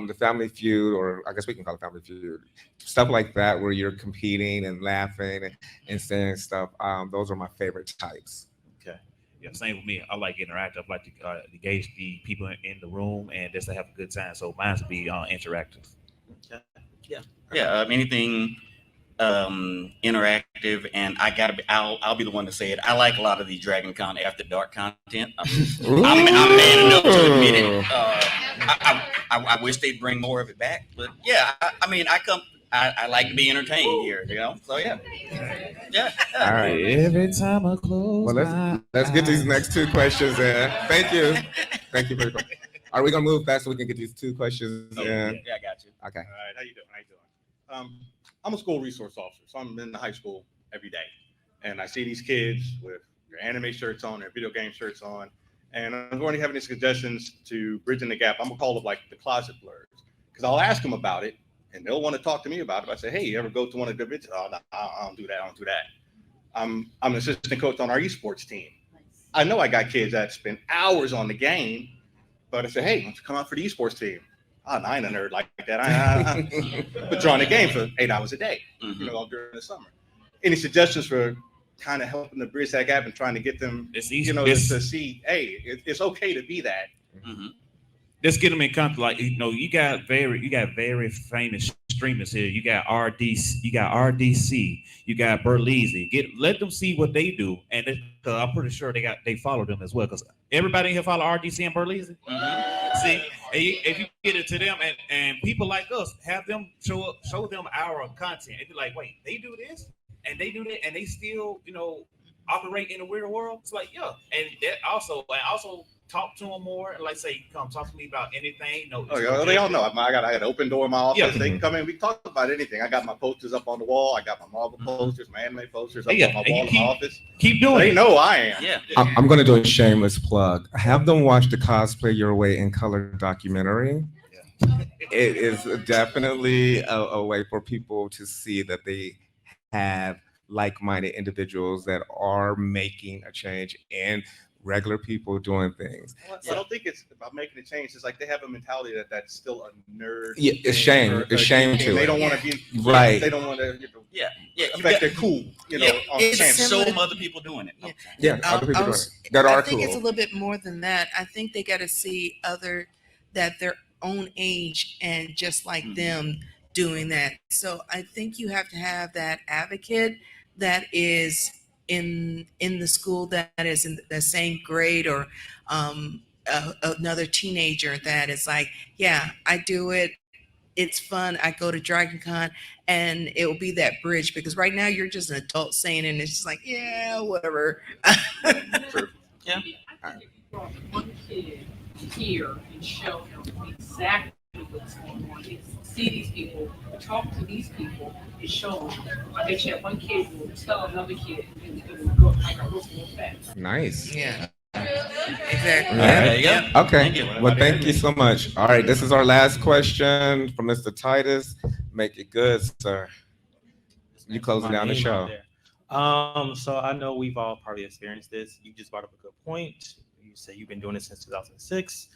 the Family Feud, or I guess we can call it Family Feud, stuff like that where you're competing and laughing and saying stuff. Those are my favorite types. Okay. Yeah, same with me. I like interactive. I like to engage the people in the room and just to have a good time. So mine would be interactive. Okay. Yeah. Anything interactive, and I'll be the one to say it. I like a lot of the Dragon Con After Dark content. I'm man enough to admit it. I wish they'd bring more of it back, but yeah, I like to be entertained here, you know. So yeah. All right. Every time I close. Well, let's get these next two questions in. Thank you very much. Are we gonna move fast so we can get these two questions in? Yeah, I got you. Okay. All right, how you doing? I'm a school resource officer, so I'm in the high school every day, and I see these kids with their anime shirts on, their video game shirts on, and I'm going to have any suggestions to bridging the gap. I'm gonna call them like the closet blurs, because I'll ask them about it, and they'll want to talk to me about it. I say, hey, you ever go to one of the events? Oh, no, I don't do that. I'm an assistant coach on our esports team. I know I got kids that spend hours on the game, but I say, hey, why don't you come out for the esports team? I ain't a nerd like that. But drawing the game for 8 hours a day, during the summer. Any suggestions for kind of helping to bridge that gap and trying to get them, just to see, hey, it's okay to be that. Let's get them in contact. Like, you got very famous streamers here. You got RDC, you got Berleezy. Let them see what they do, and I'm pretty sure they follow them as well. Because everybody here follow RDC and Berleezy. See, if you get it to them, and people like us, have them show them our content, and be like, wait, they do this, and they do that, and they still, operate in a weird world. It's like, yeah, and that also talk to them more, and like say, come talk to me about anything. They all know. I got an open door in my office. Yeah. They can come in. We talk about anything. I got my posters up on the wall. I got my Marvel posters, my anime posters up on my wall in my office. Keep doing it. They know I am. Yeah. I'm going to do a shameless plug. Have them watch the Cosplay Your Way in Color documentary. Yeah. It is definitely a way for people to see that they have like-minded individuals that are making a change and regular people doing things. I don't think it's about making a change. It's like they have a mentality that's still a nerd. Yeah, it's shame. It's shame to it. They don't want to be right. They don't want to affect their cool. On chance. Show them other people doing it. Yeah, other people doing it that are cool. I think it's a little bit more than that. I think they got to see that their own age and just like them doing that. So I think you have to have that advocate that is in the school, that is in the same grade, or another teenager that is like, yeah, I do it. It's fun. I go to Dragon Con, and it will be that bridge, because right now you're just an adult saying it, and it's just like, yeah, whatever. Yeah. One kid here and show him exactly what's going on. See these people, talk to these people, and show them. I bet you one kid will tell another kid, and it will go like a real fast. Nice. Yeah. Exactly. Yeah. There you go. Okay. Well, thank you so much. All right, this is our last question from Mr. Titus. Make it good, sir. You closing down the show. So I know we've all probably experienced this. You just brought up a good point. You say you've been doing it since 2006.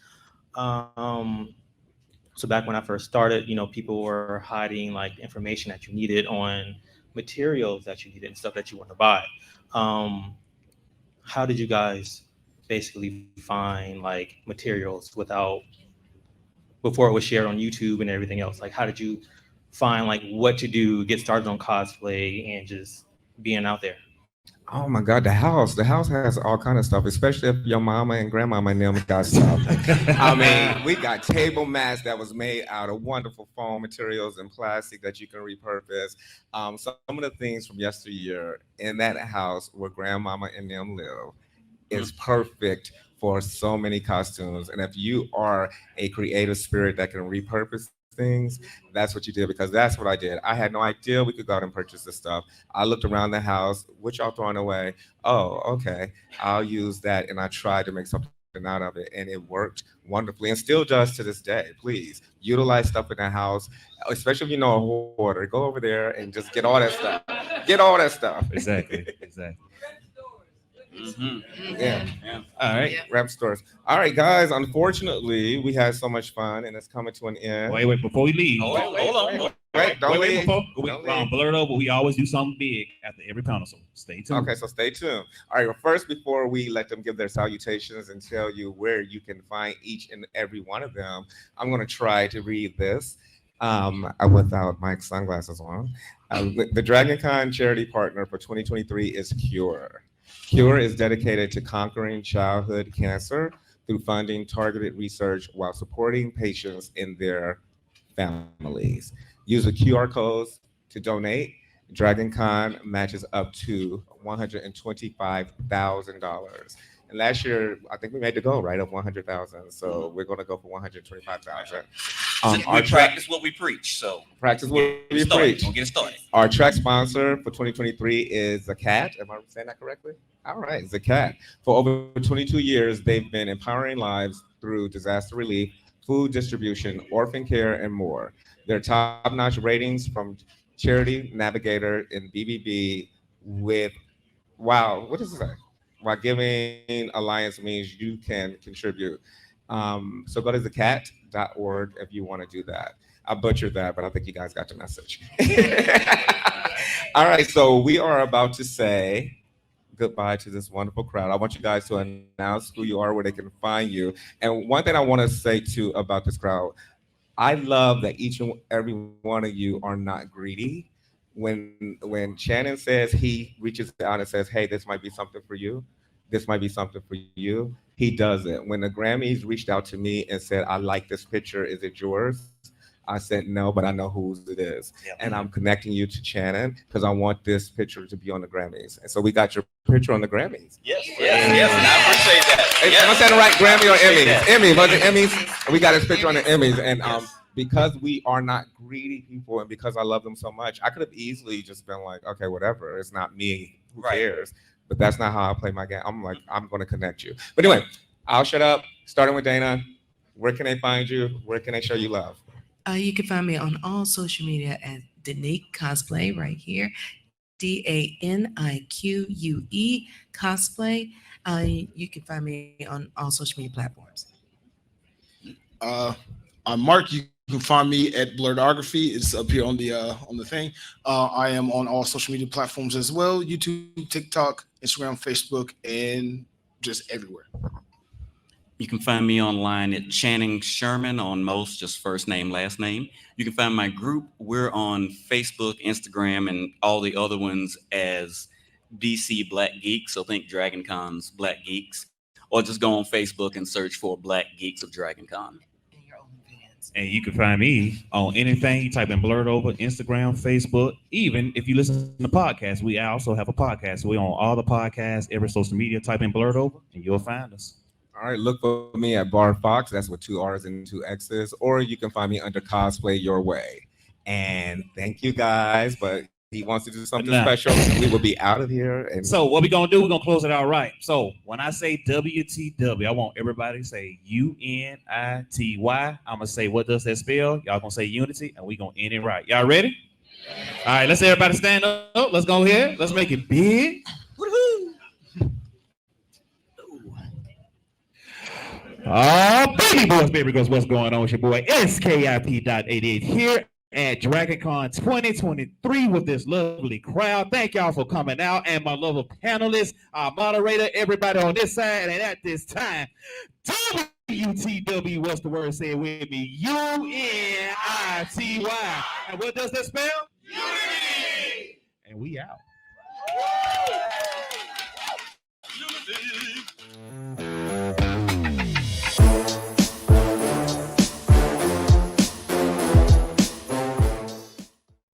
So back when I first started, people were hiding like information that you needed on materials that you needed and stuff that you want to buy. How did you guys basically find like materials before it was shared on YouTube and everything else? Like, how did you find like what to do, get started on cosplay and just being out there? Oh my God, the house has all kind of stuff, especially if your mama and grandmama and them got stuff. I mean, we got table mats that was made out of wonderful foam materials and plastic that you can repurpose. Some of the things from yesteryear in that house where grandmama and them live is perfect for so many costumes. And if you are a creative spirit that can repurpose things, that's what you did, because that's what I did. I had no idea we could go out and purchase this stuff. I looked around the house, what y'all throwing away? Oh, okay, I'll use that. And I tried to make something out of it, and it worked wonderfully, and still does to this day. Please utilize stuff in the house, especially if you know a hoarder. Go over there and just get all that stuff. Get all that stuff. Exactly. Yeah. All right. Rep stores. All right, guys. Unfortunately, we had so much fun, and it's coming to an end. Wait, before we leave. Hold on. Don't leave. Blerdover, we always do something big after every panel, so stay tuned. Okay, so stay tuned. All right, well, first, before we let them give their salutations and tell you where you can find each and every one of them, I'm going to try to read this without Mike's sunglasses on. The Dragon Con charity partner for 2023 is Cure. Cure is dedicated to conquering childhood cancer through funding targeted research while supporting patients in their families. Use the QR codes to donate. Dragon Con matches up to $125,000. And last year, I think we made the goal, right, of 100,000. So we're going to go for 125,000. We practice what we preach. So practice what we preach. Don't get it started. Our track sponsor for 2023 is The Cat. Am I saying that correctly? All right, The Cat. For over 22 years, they've been empowering lives through disaster relief, food distribution, orphan care, and more. Their top-notch ratings from Charity Navigator and BBB with, wow, what does it say? While Giving Alliance means you can contribute. So go to thecat.org if you want to do that. I butchered that, but I think you guys got the message. All right, so we are about to say goodbye to this wonderful crowd. I want you guys to announce who you are, where they can find you. And one thing I want to say too about this crowd, I love that each and every one of you are not greedy. When Shannon says he reaches out and says, hey, this might be something for you, this might be something for you, he does it. When the Grammys reached out to me and said, I like this picture, is it yours? I said no, but I know whose it is. Yep. And I'm connecting you to Shannon because I want this picture to be on the Grammys. And so we got your picture on the Grammys. Yes, and I appreciate that. Am I saying the right? Grammy or Emmys? Emmys, was it Emmys? We got his picture on the Emmys. And because we are not greedy people and because I love them so much, I could have easily just been like, okay, whatever. It's not me. Who cares? But that's not how I play my game. I'm like, I'm going to connect you. But anyway, I'll shut up. Starting with Dana. Where can they find you? Where can they show you love? You can find me on all social media at Danique Cosplay right here. DANIQUE Cosplay. You can find me on all social media platforms. I'm Mark. You can find me at Blerdography. It's up here on the thing. I am on all social media platforms as well: YouTube, TikTok, Instagram, Facebook, and just everywhere. You can find me online at Channing Sherman on most, just first name, last name. You can find my group. We're on Facebook, Instagram, and all the other ones as DC Black Geeks. So think Dragon Con's Black Geeks, or just go on Facebook and search for Black Geeks of Dragon Con. And you can find me on anything. You type in Blerdover, Instagram, Facebook. Even if you listen to podcasts, we also have a podcast. We're on all the podcasts, every social media. Type in Blerdover, and you'll find us. All right, look for me at Barr Foxx. That's with 2 R's and 2 X's. Or you can find me under Cosplay Your Way. And thank you guys. But he wants to do something special. We will be out of here. And so what we're going to do, we're going to close it out right. So when I say WTW, I want everybody to say UNITY. I'm going to say, what does that spell? Y'all going to say unity, and we're going to end it right. Y'all ready? All right, let's everybody stand up. Let's go here. Let's make it big. Woohoo! Baby boys, baby girls, what's going on with your boy SKIP.88 here at DragonCon 2023 with this lovely crowd. Thank y'all for coming out, and my lovely panelists, our moderator, everybody on this side, and at this time, WTW, what's the word? Say it with me, UNITY. And what does that spell? Unity. And we out. Unity.